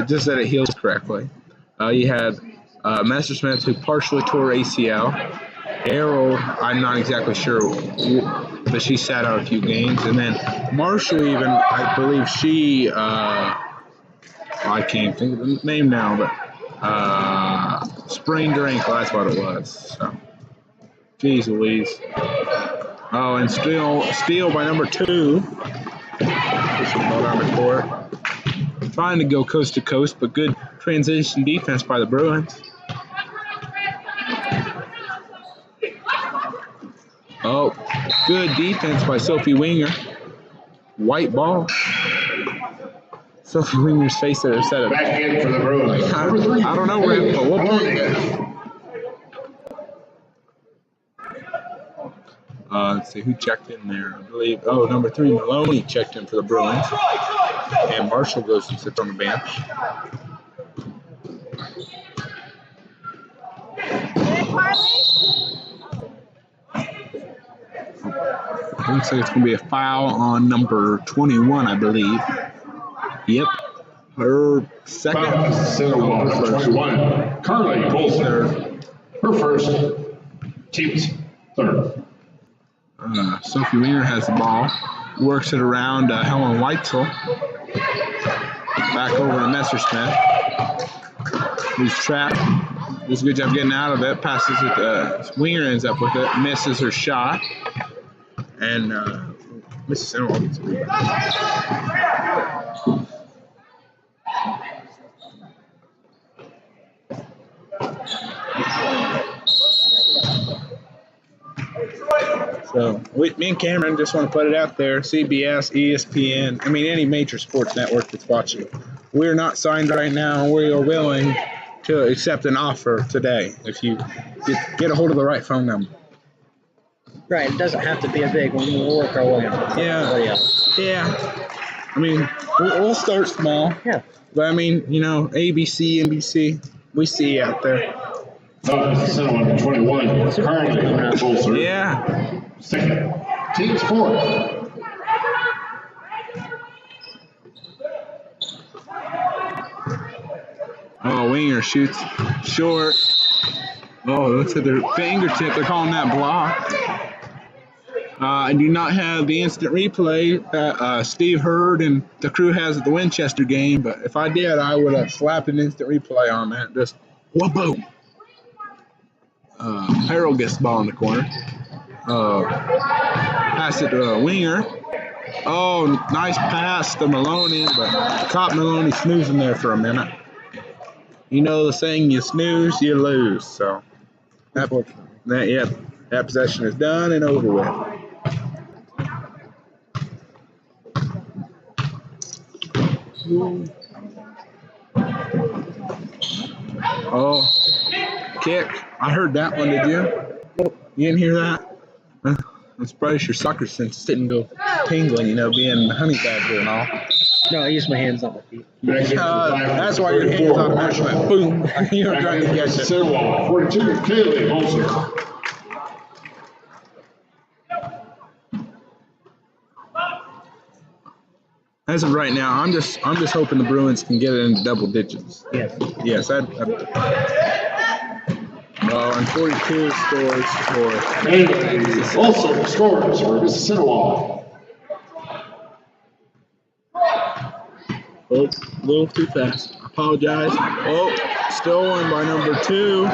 just that it heals correctly. You had Messersmith, who partially tore ACL. Errol, I'm not exactly sure, but she sat out a few games. And then Marshall, even, I believe she, I can't think of the name now, but sprained her ankle, that's what it was. So, geez Louise. Oh, and steal by number 2. Push the ball down the court. Trying to go coast to coast, but good transition defense by the Bruins. Oh, good defense by Sophie Winger. White ball. Sophie Winger's face there set it. Back in for the Bruins. I don't know where, but we'll play it. Let's see who checked in there. I believe, number 3, Maloney checked in for the Bruins. And Marshall goes and sits on the bench. Looks like it's going to be a foul on number 21, I believe. Yep. Her second. Mississenewa, 21. Carly Bolster. Her first. Team's third. Sophie Winger has the ball. Works it around Helen Weitzel. Back over to Messersmith. Who's trapped. Does a good job getting out of it. Passes it. Winger ends up with it. Misses her shot. And Mississenewa gets it. So, me and Cameron just want to put it out there. CBS, ESPN, any major sports network that's watching. We're not signed right now. We are willing to accept an offer today if you get a hold of the right phone number. Right, it doesn't have to be a big one. We'll work our way on it. Yeah. We'll start small. Yeah. But ABC, NBC, we see you out there. Mississenewa, 21. Carly Bolster. Yeah. Second. Team's fourth. Oh, Winger shoots short. Oh, looks at their fingertip. They're calling that block. I do not have the instant replay that Steve Hurd and the crew has at the Winchester game, but if I did, I would have slapped an instant replay on that. Just whoa-boom. Harold gets the ball in the corner. Pass it to Winger. Oh, nice pass to Maloney, but caught Maloney snoozing there for a minute. You know the saying, you snooze, you lose. So that possession is done and over with. Oh, kick. I heard that one, did you? You didn't hear that? I'm surprised your soccer sense didn't go tingling, being honey badger and all. No, I use my hands on my feet. That's why your hands automatically went boom. You were trying to catch it. 42, Kaylee Bolster. As of right now, I'm just hoping the Bruins can get it into double digits. Yes. And 42 scores for. Also scores for Mississenewa. Oh, a little too fast. Apologize. Oh, stolen by number 2.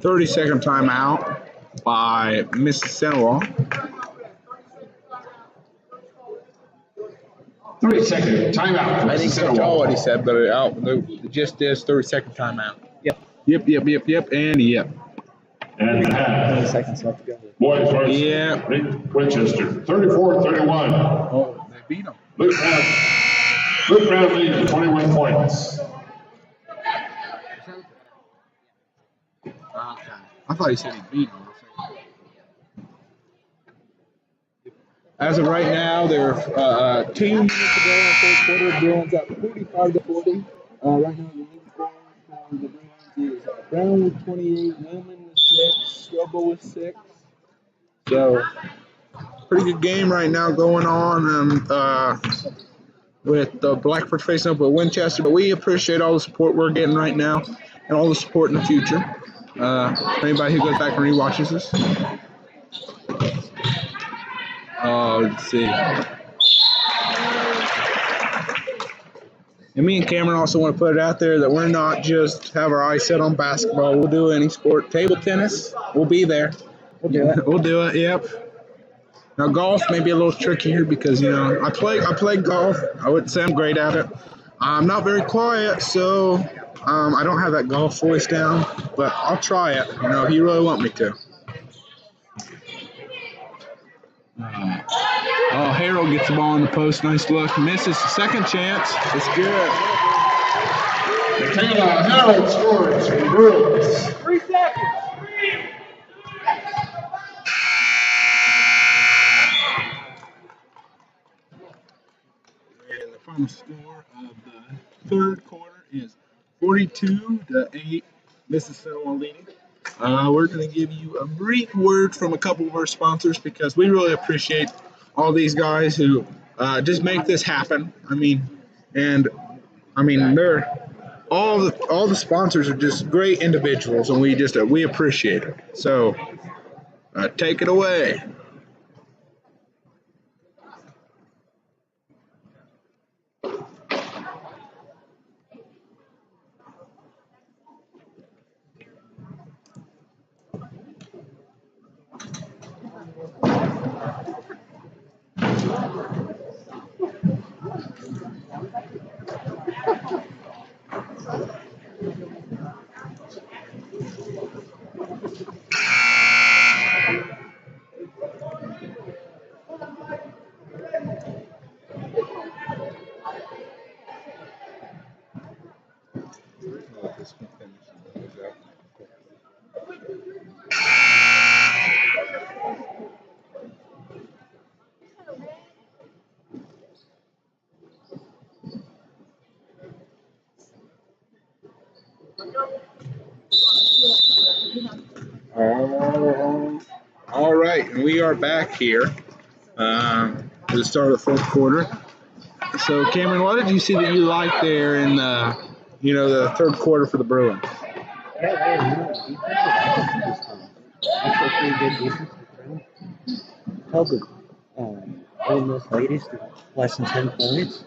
30-second timeout by Mississenewa. 30-second timeout. I think that's all what he said, but it just is 30-second timeout. Yep. Yep, and yep. And 20 seconds left to go. boys Varsity. Yeah. Winchester, 34-31. Oh, they beat him. Luke Brown leads 21 points. I thought he said he beat him. As of right now, they're 2 minutes to go in the third quarter. Bruins up 45-40. Right now, the lead score for the Bruins is Brown with 28, Newman with 6, Strobel with 6. So, pretty good game right now going on with Blackford facing up with Winchester. But we appreciate all the support we're getting right now and all the support in the future. Anybody who goes back and rewatches this. Let's see. And me and Cameron also want to put it out there that we're not just have our eyes set on basketball. We'll do any sport. Table tennis, we'll be there. We'll do it. We'll do it, yep. Now golf may be a little trickier because, I play golf. I wouldn't say I'm great at it. I'm not very quiet, so I don't have that golf voice down, but I'll try it, if you really want me to. Harold gets the ball in the post. Nice look. Misses. Second chance. It's good. Michaela Harold scores for the Bruins. 3 seconds. And the final score of the third quarter is 42-8. Mississenewa leading. We're going to give you a brief word from a couple of our sponsors because we really appreciate all these guys who just make this happen. They're all the sponsors are just great individuals, and we appreciate it. So, take it away. All right, and we are back here to the start of the fourth quarter. So, Cameron, what did you see that you liked there in the third quarter for the Bruins? Actually, pretty good defense. Held the Ole Miss ladies to less than 10 points.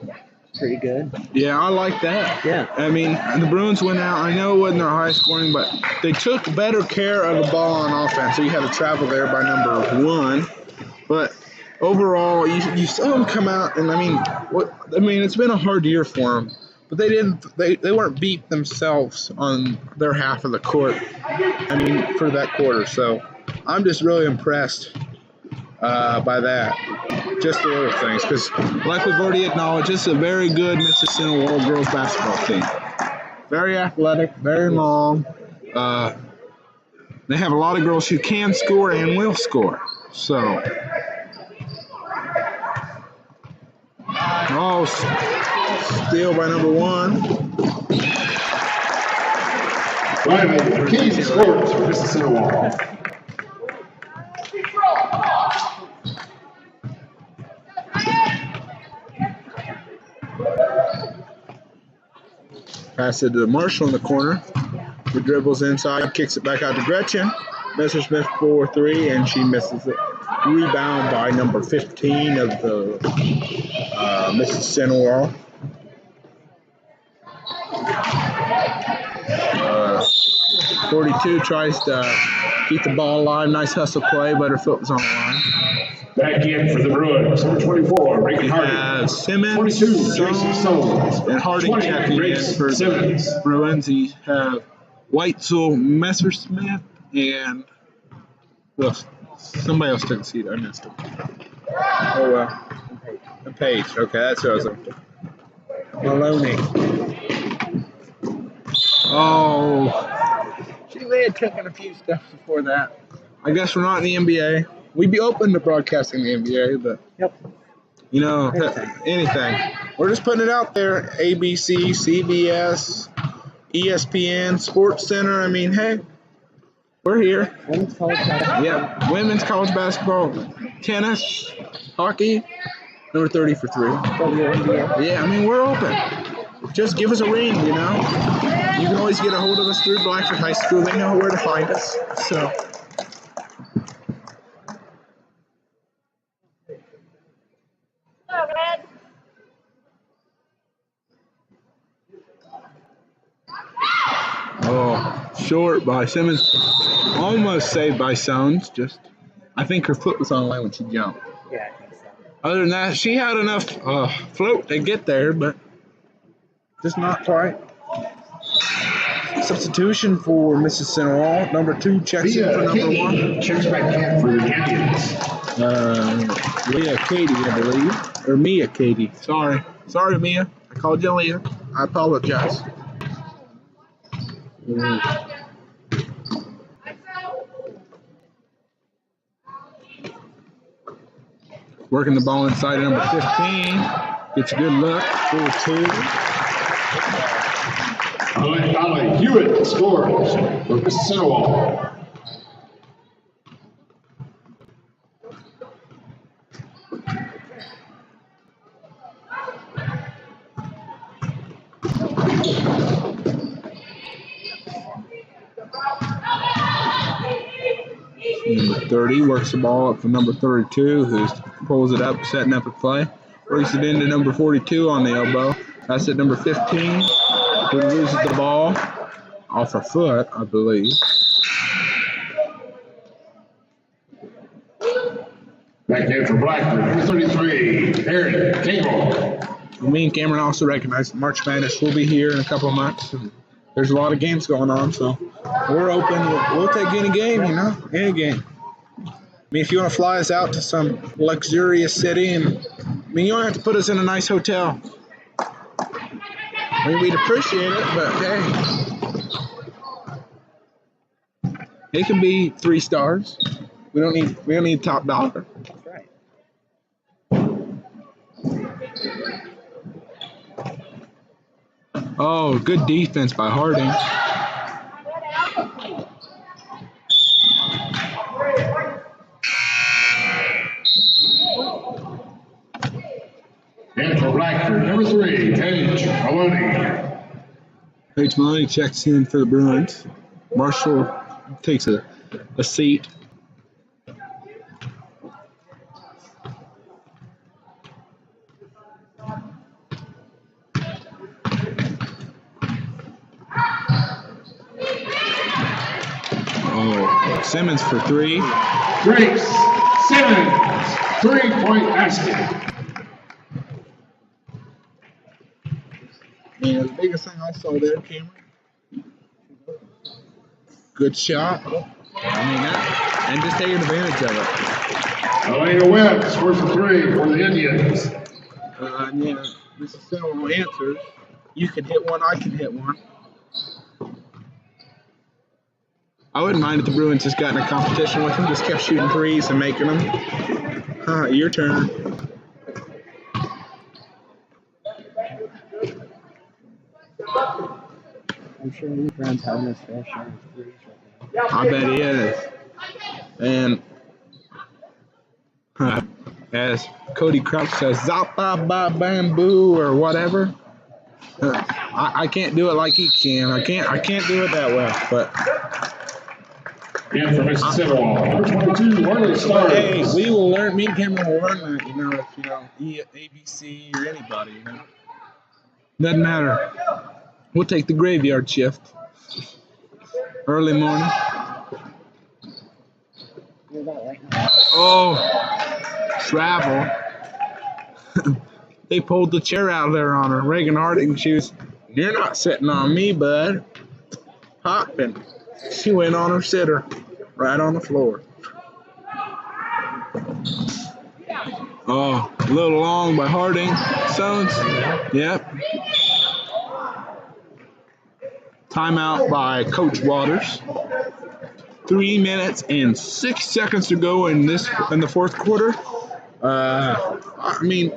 Pretty good. Yeah, I like that. Yeah. The Bruins went out. I know it wasn't their high scoring, but they took better care of the ball on offense. So you had to travel there by number 1. But overall, you saw them come out, and it's been a hard year for them. But they weren't beat themselves on their half of the court. For that quarter. So I'm just really impressed by that. Just the little things, because like we've already acknowledged, this is a very good Mississenewa girls basketball team. Very athletic, very long. They have a lot of girls who can score and will score. So, steal by number 1. Finally, Key scores for Mississenewa. Pass it to Marshall in the corner. He dribbles inside, kicks it back out to Gretchen. Messerschmitt 4-3, and she misses it. Rebound by number 15 of the Mississenewa. 42 tries to keep the ball alive. Nice hustle play, but her foot was on the line. Back in for the Bruins, number 24, Reagan We Harding. have Simmons, 22, Jason Stones. and Harding 20, checking in Grace for Simmons. the Bruins. You have Weitzel, Messerschmitt, and somebody else took a seat. I missed him. Oh, well. And Page. Okay, that's who I was looking for. Maloney. Oh, she may have taken a few steps before that. I guess we're not in the NBA. We'd be open to broadcasting the NBA, but Yep. you know, anything. We're just putting it out there. ABC, CBS, ESPN, Sports Center. I mean, hey, we're here. Women's college basketball. Yeah, women's college basketball, tennis, hockey. Number 30 for 3. WNBA. Yeah, I mean, we're open. Just give us a ring, you know. You can always get a hold of us through Blackford High School. They know where to find us. So. Oh, short by Simmons. Almost saved by Sones. I think her foot was on the line when she jumped. Yeah, I think so. Other than that, she had enough float to get there, but just not quite. Substitution for Mississenewa. Number 2 checks in for number 1. Checks back in for the Indians. Leah Katie, I believe. Or Mia Katie. Sorry, Mia. I called you Leah. I apologize. Working the ball inside of number 15. Gets a good look. 4-2. Ollie Hewitt scores for Mississenewa. Number 30 works the ball up for number 32, who pulls it up, setting up a play. Works it into number 42 on the elbow. That's at number 15, who loses the ball off her foot, I believe. Back in for Blackford, number 33, Aaron Cable. Me and Cameron also recognize that March Madness will be here in a couple of months. And there's a lot of games going on, so we're open. We'll take any game, you know, any game. I mean, if you want to fly us out to some luxurious city, and I mean, you don't have to put us in a nice hotel. I mean, we'd appreciate it, but hey, it can be 3 stars. We don't need top dollar. That's right. Oh, good defense by Harding. And for Blackford, number 3, Paige Maloney. Paige Maloney checks in for the Bruins. Marshall takes a seat. Oh, Simmons for 3. Grace Simmons, 3-point basket. Yeah, the biggest thing I saw there, Cameron. Good shot. I mean that, and just taking advantage of it. Elena Webb scores for 3 for the Indians. Yeah, this is several answers. You can hit one, I can hit one. I wouldn't mind if the Bruins just got in a competition with them, just kept shooting threes and making them. Your turn. I'm sure Lutheran's having his fair share of threes right now. I bet he is. And as Cody Crouch says, "Zappa ba bamboo" or whatever. I can't do it like he can. I can't do it that well. But And for Mississenewa, number 22, Harley Stars. Hey, we will learn. Me and Cameron will learn that. If ABC or anybody. Doesn't matter. We'll take the graveyard shift. Early morning. Oh, travel. They pulled the chair out of there on her. Reagan Harding, you're not sitting on me, bud. Hopping. She went on her sitter, right on the floor. Oh, a little long by Harding. Stones. Yep. Timeout by Coach Waters. 3 minutes and 6 seconds to go in the fourth quarter. Honestly,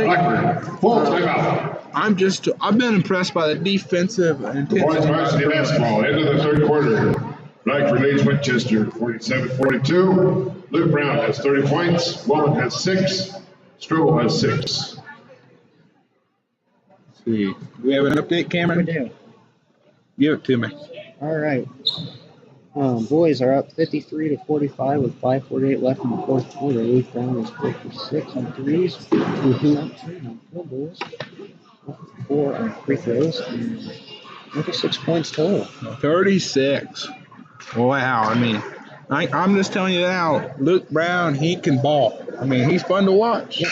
Blackford. Full timeout. I've been impressed by the defensive intensity. Boys varsity basketball, end of the third quarter. Blackford leads Winchester 47-42. Luke Brown has 30 points. Wilmot has 6. Strobel has 6. Let's see. Do we have an update, Cameron? We do. Give it to me. All right. Boys are up 53-45 with 5:48 left in the fourth quarter. Luke Brown is 56 on threes. Two on field goals. 4 on free throws. And 26 points total. 36. Wow. I'm just telling you now, Luke Brown, he can ball. He's fun to watch. Yep.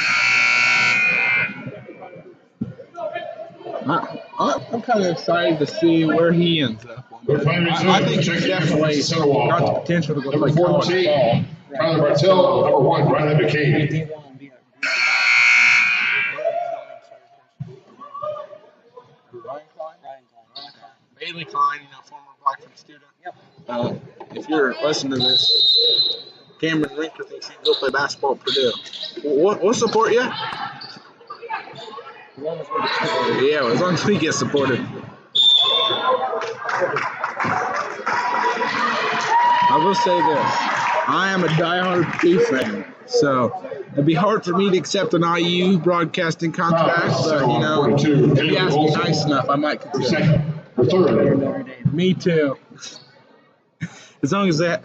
I'm kind of excited to see where he ends up. I think he's definitely got the potential to go play college ball. Tyler Bartell, number 1, Ryan McCain. Bailey Klein, former Blackford student. If you're listening to this, Cameron Rinker thinks he can go play basketball at Purdue. We'll support you. Yeah, as long as we get supported. I will say this. I am a diehard Purdue fan, so it'd be hard for me to accept an IU broadcasting contract, but, if you ask me nice enough, I might consider it. Me too. As long as that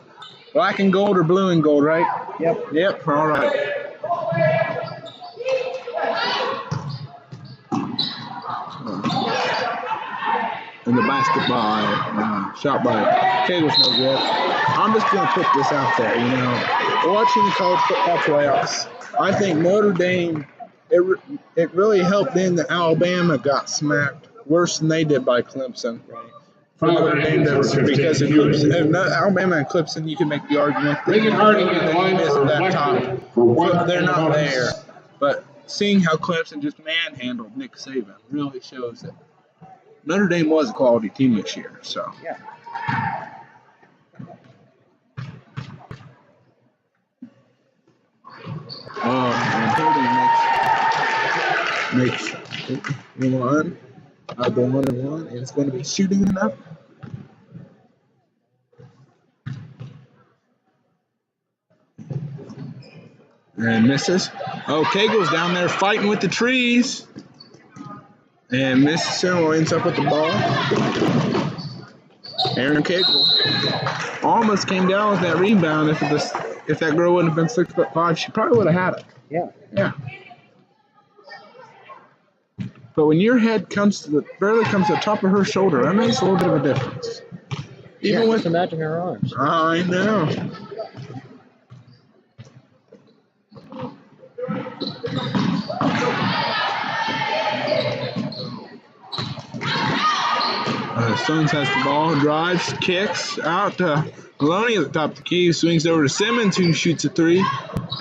black and gold or blue and gold, right? Yep, all right. And the basketball shot by Kegels no good. I'm just going to put this out there, Watching the college football playoffs, I think Notre Dame, it really helped them that Alabama got smacked worse than they did by Clemson. For Notre Dame, because if Alabama and Clemson, you can make the argument that Notre isn't that top. Well, they're not there. But seeing how Clemson just manhandled Nick Saban really shows that Notre Dame was a quality team this year, so. Yeah. And Harding makes one, the 1-and-1, and it's going to be shooting enough. And misses. Oh, Kegel's down there fighting with the trees. And Mississenewa ends up with the ball. Aaron Kegel almost came down with that rebound. If that girl wouldn't have been 6'5", she probably would have had it. Yeah. But when your head barely comes to the top of her shoulder, that makes a little bit of a difference. Even with imagine her arms. I know. Stones has the ball, drives, kicks out to Maloney at the top of the key, swings over to Simmons, who shoots a 3.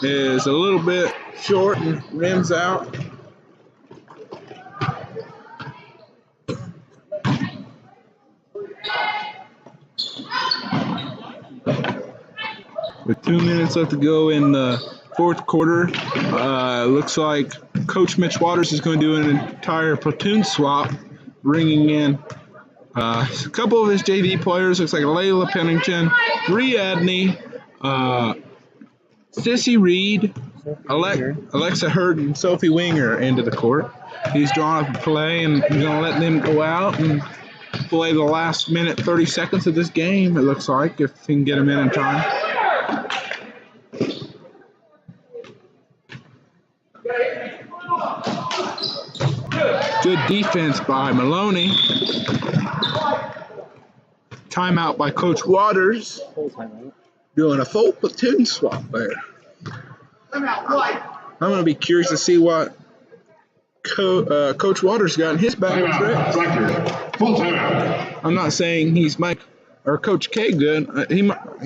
Is a little bit short and rims out. With 2 minutes left to go in the fourth quarter, looks like Coach Mitch Waters is going to do an entire platoon swap, bringing in a couple of his JV players. Looks like Layla Pennington, Bree Adney, Sissy Reed, Alexa Hurd, and Sophie Winger into the court. He's drawn up a play, and he's going to let them go out and play the last minute 30 seconds of this game, it looks like, if he can get him in time. Good defense by Maloney. Timeout by Coach Waters. Doing a full platoon swap there. I'm going to be curious to see what Coach Waters got in his bag. Full timeout. I'm not saying he's Mike or Coach K good,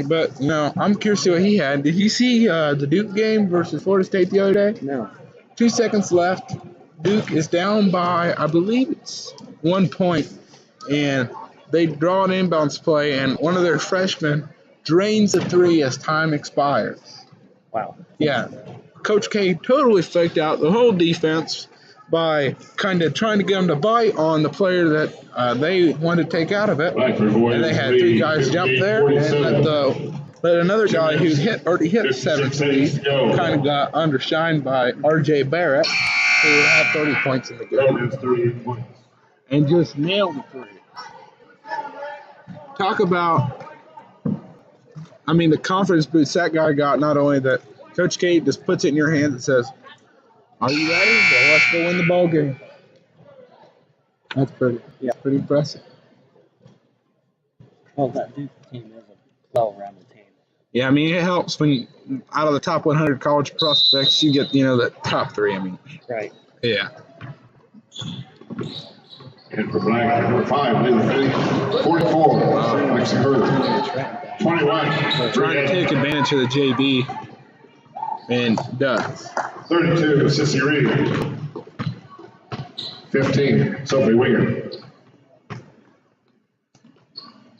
but I'm curious to see what he had. Did you see the Duke game versus Florida State the other day? No. 2 seconds left. Duke is down by, I believe it's 1 point, and they draw an inbounds play, and one of their freshmen drains a three as time expires. Wow. Yeah. Coach K totally faked out the whole defense by kind of trying to get them to bite on the player that they wanted to take out of it. And they had three guys jump there and let another guy who already hit 7 threes kind of got undershined by R.J. Barrett, who had 30 points in the game. And just nailed the three. Talk about, the confidence boost that guy got, not only that Coach K just puts it in your hands and says, "Are you ready? Well, let's go win the ball game." That's pretty impressive. Well, that Duke team is a well-rounded team. Yeah, it helps when out of the top 100 college prospects, you get, the top three. Right. Yeah. And for Blackford, number 5, leading 44, Lexi Hurd. 21. Trying to take advantage of the JV, and does. 32, Sissy Reed. 15, Sophie Winger.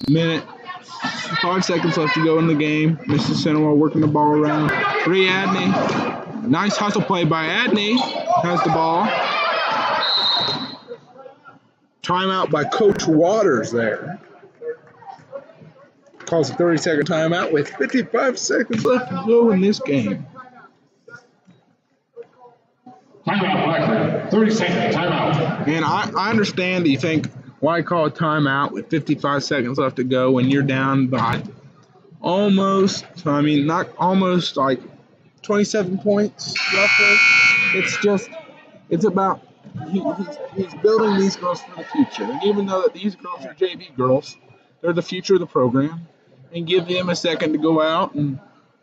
Minute, 5 seconds left to go in the game. Mississenewa working the ball around. Adney. Nice hustle play by Adney. Has the ball. Timeout by Coach Waters there. Calls a 30-second timeout with 55 seconds left to go in this game. Timeout, Blackford. 30 seconds, timeout. And I understand that you think, why call a timeout with 55 seconds left to go when you're down by almost, not almost, like 27 points roughly. It's about, he's building these girls for the future. And even though that these girls are JV girls, they're the future of the program. And give them a second to go out and,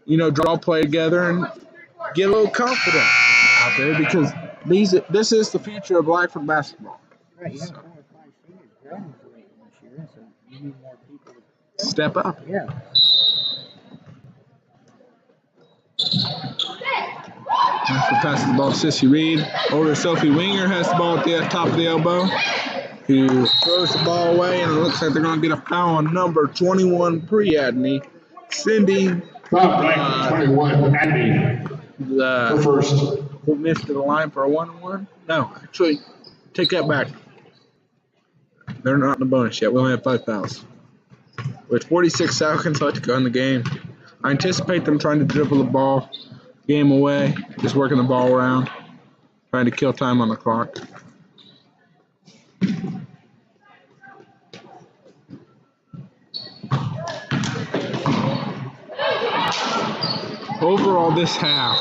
draw play together and get a little confidence out there, because this is the future of Blackford basketball. Right, you have 4 or 5 seniors graduating this year, so you need more people to step up. Yeah. After passing the ball to Sissy Reed, over to Sophie Winger, has the ball at the top of the elbow, who throws the ball away, and it looks like they're going to get a foul on number 21, Adney, sending 21, Adney. The first. Who missed the line for a 1-1? No, actually, take that back. They're not in the bonus yet. We only have 5 fouls. With 46 seconds left to go in the game, I anticipate them trying to dribble the ball, game away, just working the ball around, trying to kill time on the clock. Overall, this half,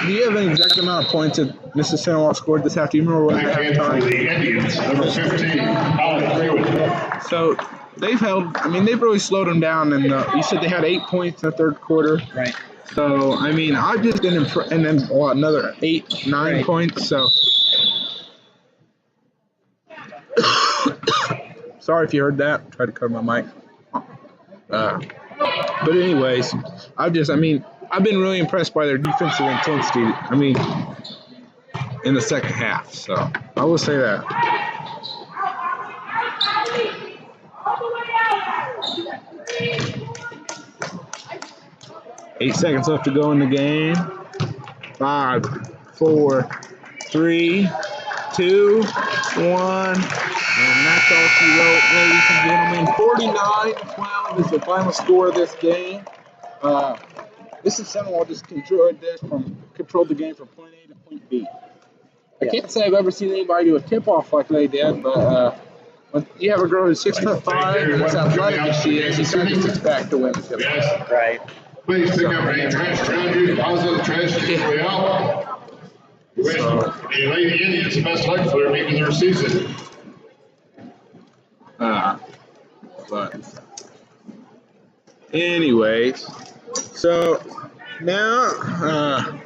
do you have an exact amount of points that Mississenewa scored this half? Do you remember what Back for the Indians, number 15, Holly Freewood. So they've held, they've really slowed them down. And you said they had 8 points in the third quarter. Right. So, I've just been impressed. And then, another 8, 9 points. So, sorry if you heard that. Tried to cover my mic. But anyways, I've been really impressed by their defensive intensity, in the second half. So, I will say that. Eight seconds left to go in the game. 5, 4, 3, 2, 1. And that's all she wrote, ladies and gentlemen. 49-12 is the final score of this game. Mississenewa just controlled the game from point A to point B. I can't say I've ever seen anybody do a tip-off like they did, but when you have a girl who's 6'5" and as athletic as she is, you kind of just expect to win. Yes. Right. Please pick up any trash around you, deposit the trash way out. We wish the Lady Indians the best luck for their meeting their season. But anyways, so now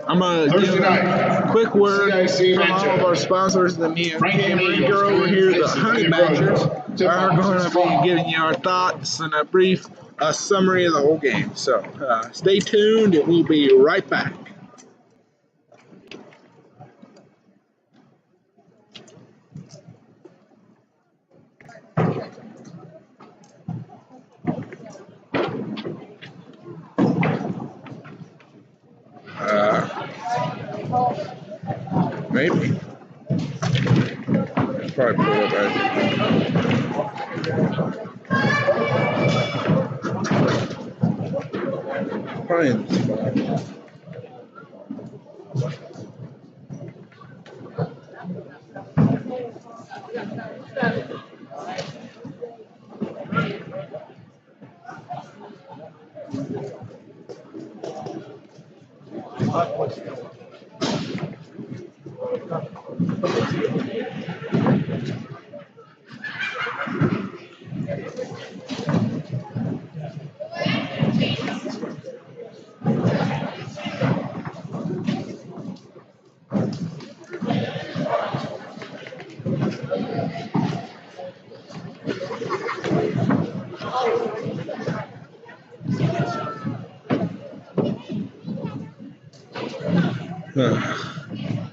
I'm gonna give a quick word from all of our sponsors. The me and Cam Rinker over here, the Honey Badgers, are going to be giving you our thoughts and a brief summary of the whole game. So stay tuned, and we'll be right back. Maybe. Probably pull it right. Probably in this spot.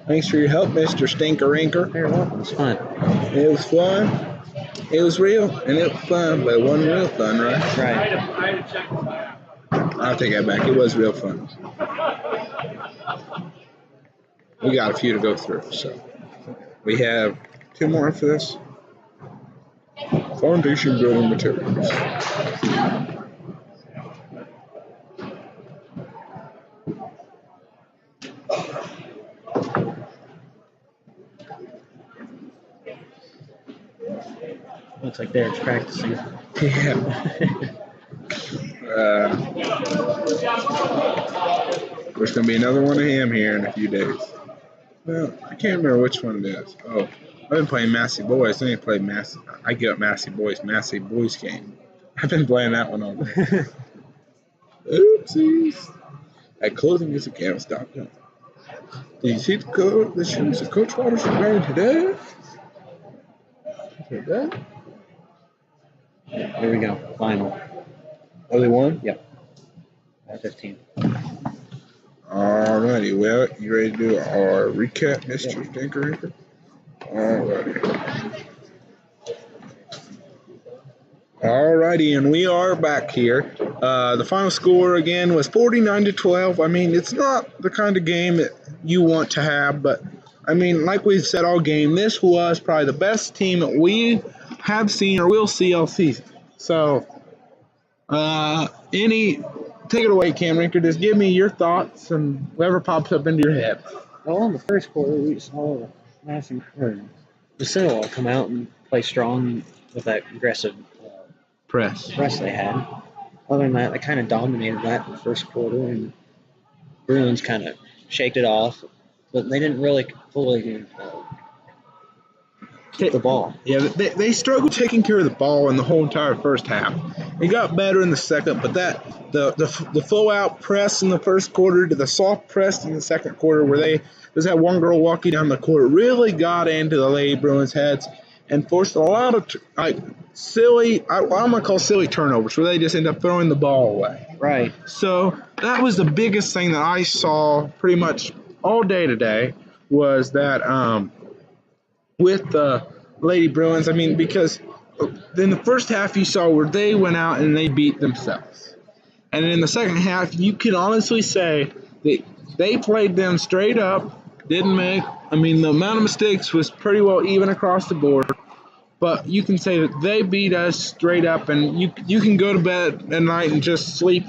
Thanks for your help, Mr. Stinker-Rinker. You're welcome. It's fun. It was fun. It was real, and it was fun, but it wasn't real fun, right? Right. I'll take that back. It was real fun. We got a few to go through, so we have 2 more for this. Foundation building materials. Looks like they're practicing. Yeah. There's going to be another one of him here in a few days. Well, I can't remember which one it is. Oh, I've been playing Massey Boys. I need to play Massey. I get up Massey Boys game. I've been playing that one all day. Oopsies. At clothingmusicgamps.com. Did you see the shoes that Coach Waters is wearing today? Here we go. Final. Oh, they won? Yep. 15. Alrighty, well, you ready to do our recap, Mr. Stinker? Alrighty. Alrighty, and we are back here. The final score again was 49-12. I mean, it's not the kind of game that you want to have, but I mean, like we've said all game, this was probably the best team that we have seen or will see all season. So, take it away, Cam Rinker. Just give me your thoughts and whatever pops up into your head. Well, in the first quarter, we saw Mississenewa come out and play strong with that aggressive Press they had. Other than that, they kind of dominated that in the first quarter, and Bruins kind of shaked it off, but they didn't really fully keep the ball. Yeah, they struggled taking care of the ball in the whole entire first half. It got better in the second, but the full out press in the first quarter to the soft press in the second quarter, where they just had one girl walking down the court, really got into the Lady Bruins' heads and forced a lot of silly turnovers, where they just end up throwing the ball away. Right. So that was the biggest thing that I saw pretty much all day today, was that with the Lady Bruins, I mean, because in the first half you saw where they went out and they beat themselves. And in the second half, you can honestly say that they played them straight up, didn't make, I mean, the amount of mistakes was pretty well even across the board. But you can say that they beat us straight up, and you can go to bed at night and just sleep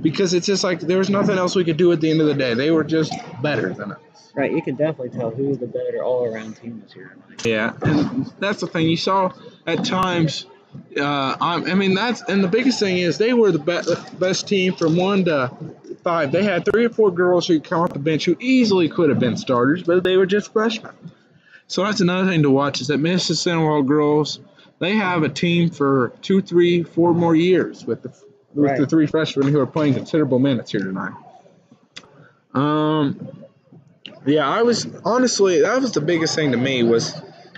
because it's just like there was nothing else we could do at the end of the day. They were just better than us. Right, you can definitely tell who the better all-around team is here tonight. Yeah, and that's the thing. You saw at times. I mean, the biggest thing is they were the best team from 1 to 5. They had 3 or 4 girls who come off the bench who easily could have been starters, but they were just freshmen. So that's another thing to watch is that Mississenewa girls, they have a team for 2, 3, 4 more years with the 3 freshmen who are playing considerable minutes here tonight. Yeah, that was the biggest thing to me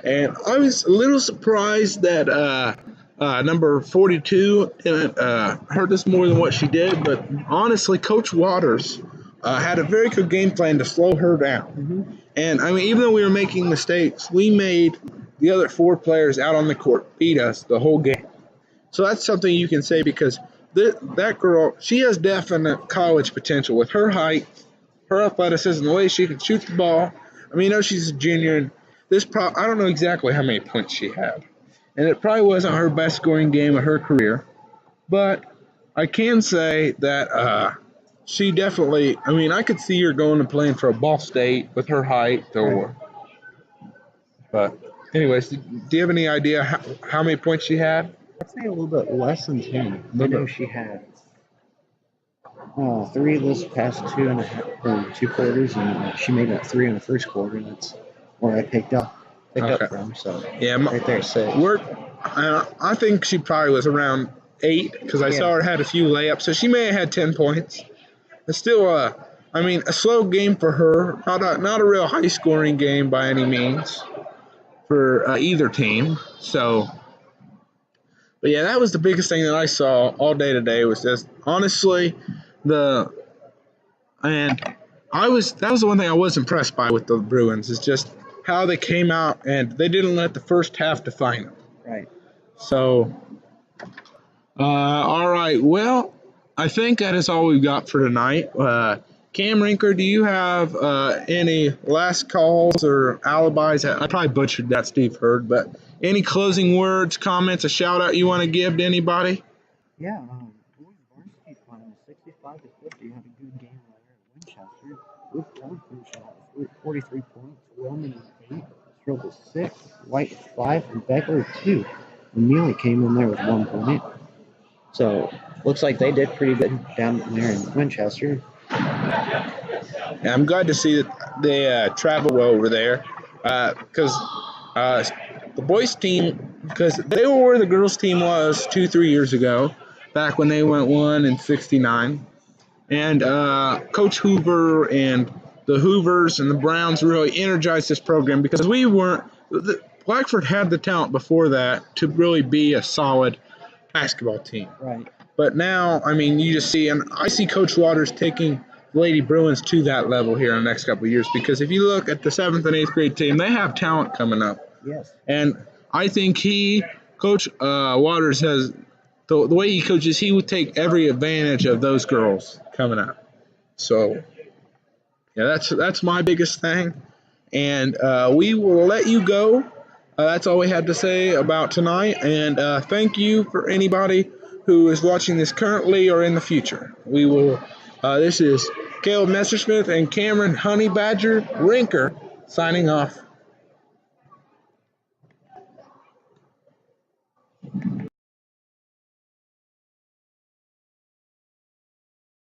and I was a little surprised that number 42 hurt us more than what she did, but honestly, Coach Waters had a very good game plan to slow her down. Mm-hmm. And I mean, even though we were making mistakes, we made the other 4 players out on the court beat us the whole game. So that's something you can say because that girl, she has definite college potential with her height, her athleticism, the way she can shoot the ball. I mean, I know she's a junior, and I don't know exactly how many points she had. And it probably wasn't her best scoring game of her career. But I can say that she definitely, I mean, I could see her going and playing for a Ball State with her height. But anyways, do you have any idea how many points she had? I'd say a little bit less than 10. I know she had 3 of those past 2 quarters, and she made that 3 in the first quarter. That's where I picked up from. So yeah, right there, 6. I think she probably was around 8 because I saw her had a few layups, so she may have had 10 points. It's still a slow game for her. Not a real high scoring game by any means for either team. So. But yeah, that was the biggest thing that I saw all day today was just honestly that was the one thing I was impressed by with the Bruins is just how they came out and they didn't let the first half define them. Right. So, all right. Well, I think that is all we've got for tonight. Cam Rinker, do you have any last calls or alibis? I probably butchered that, Steve Heard, but any closing words, comments, a shout-out you want to give to anybody? Yeah, Varsity final 65-50 had a good game there at Winchester. With Blackford shot 43 points, Wilman 8, Strobel 6, White 5, and Beckler 2. And Mealy came in there with 1 point. So, looks like they did pretty good down there in Winchester. Yeah, I'm glad to see that they travel well over there because the boys' team, because they were where the girls' team was 2-3 years ago, back when they went 1-69. And Coach Hoover and the Hoovers and the Browns really energized this program because Blackford had the talent before that to really be a solid basketball team. Right. But now, I mean, you just see, and I see Coach Waters taking the Lady Bruins to that level here in the next couple of years because if you look at the 7th and 8th grade team, they have talent coming up. Yes. And I think Coach Waters has, the way he coaches, he would take every advantage of those girls coming up. So, yeah, that's my biggest thing. And we will let you go. That's all we had to say about tonight. And thank you for anybody who is watching this currently or in the future. We will. This is Caleb Messersmith and Cameron Honey Badger Rinker signing off.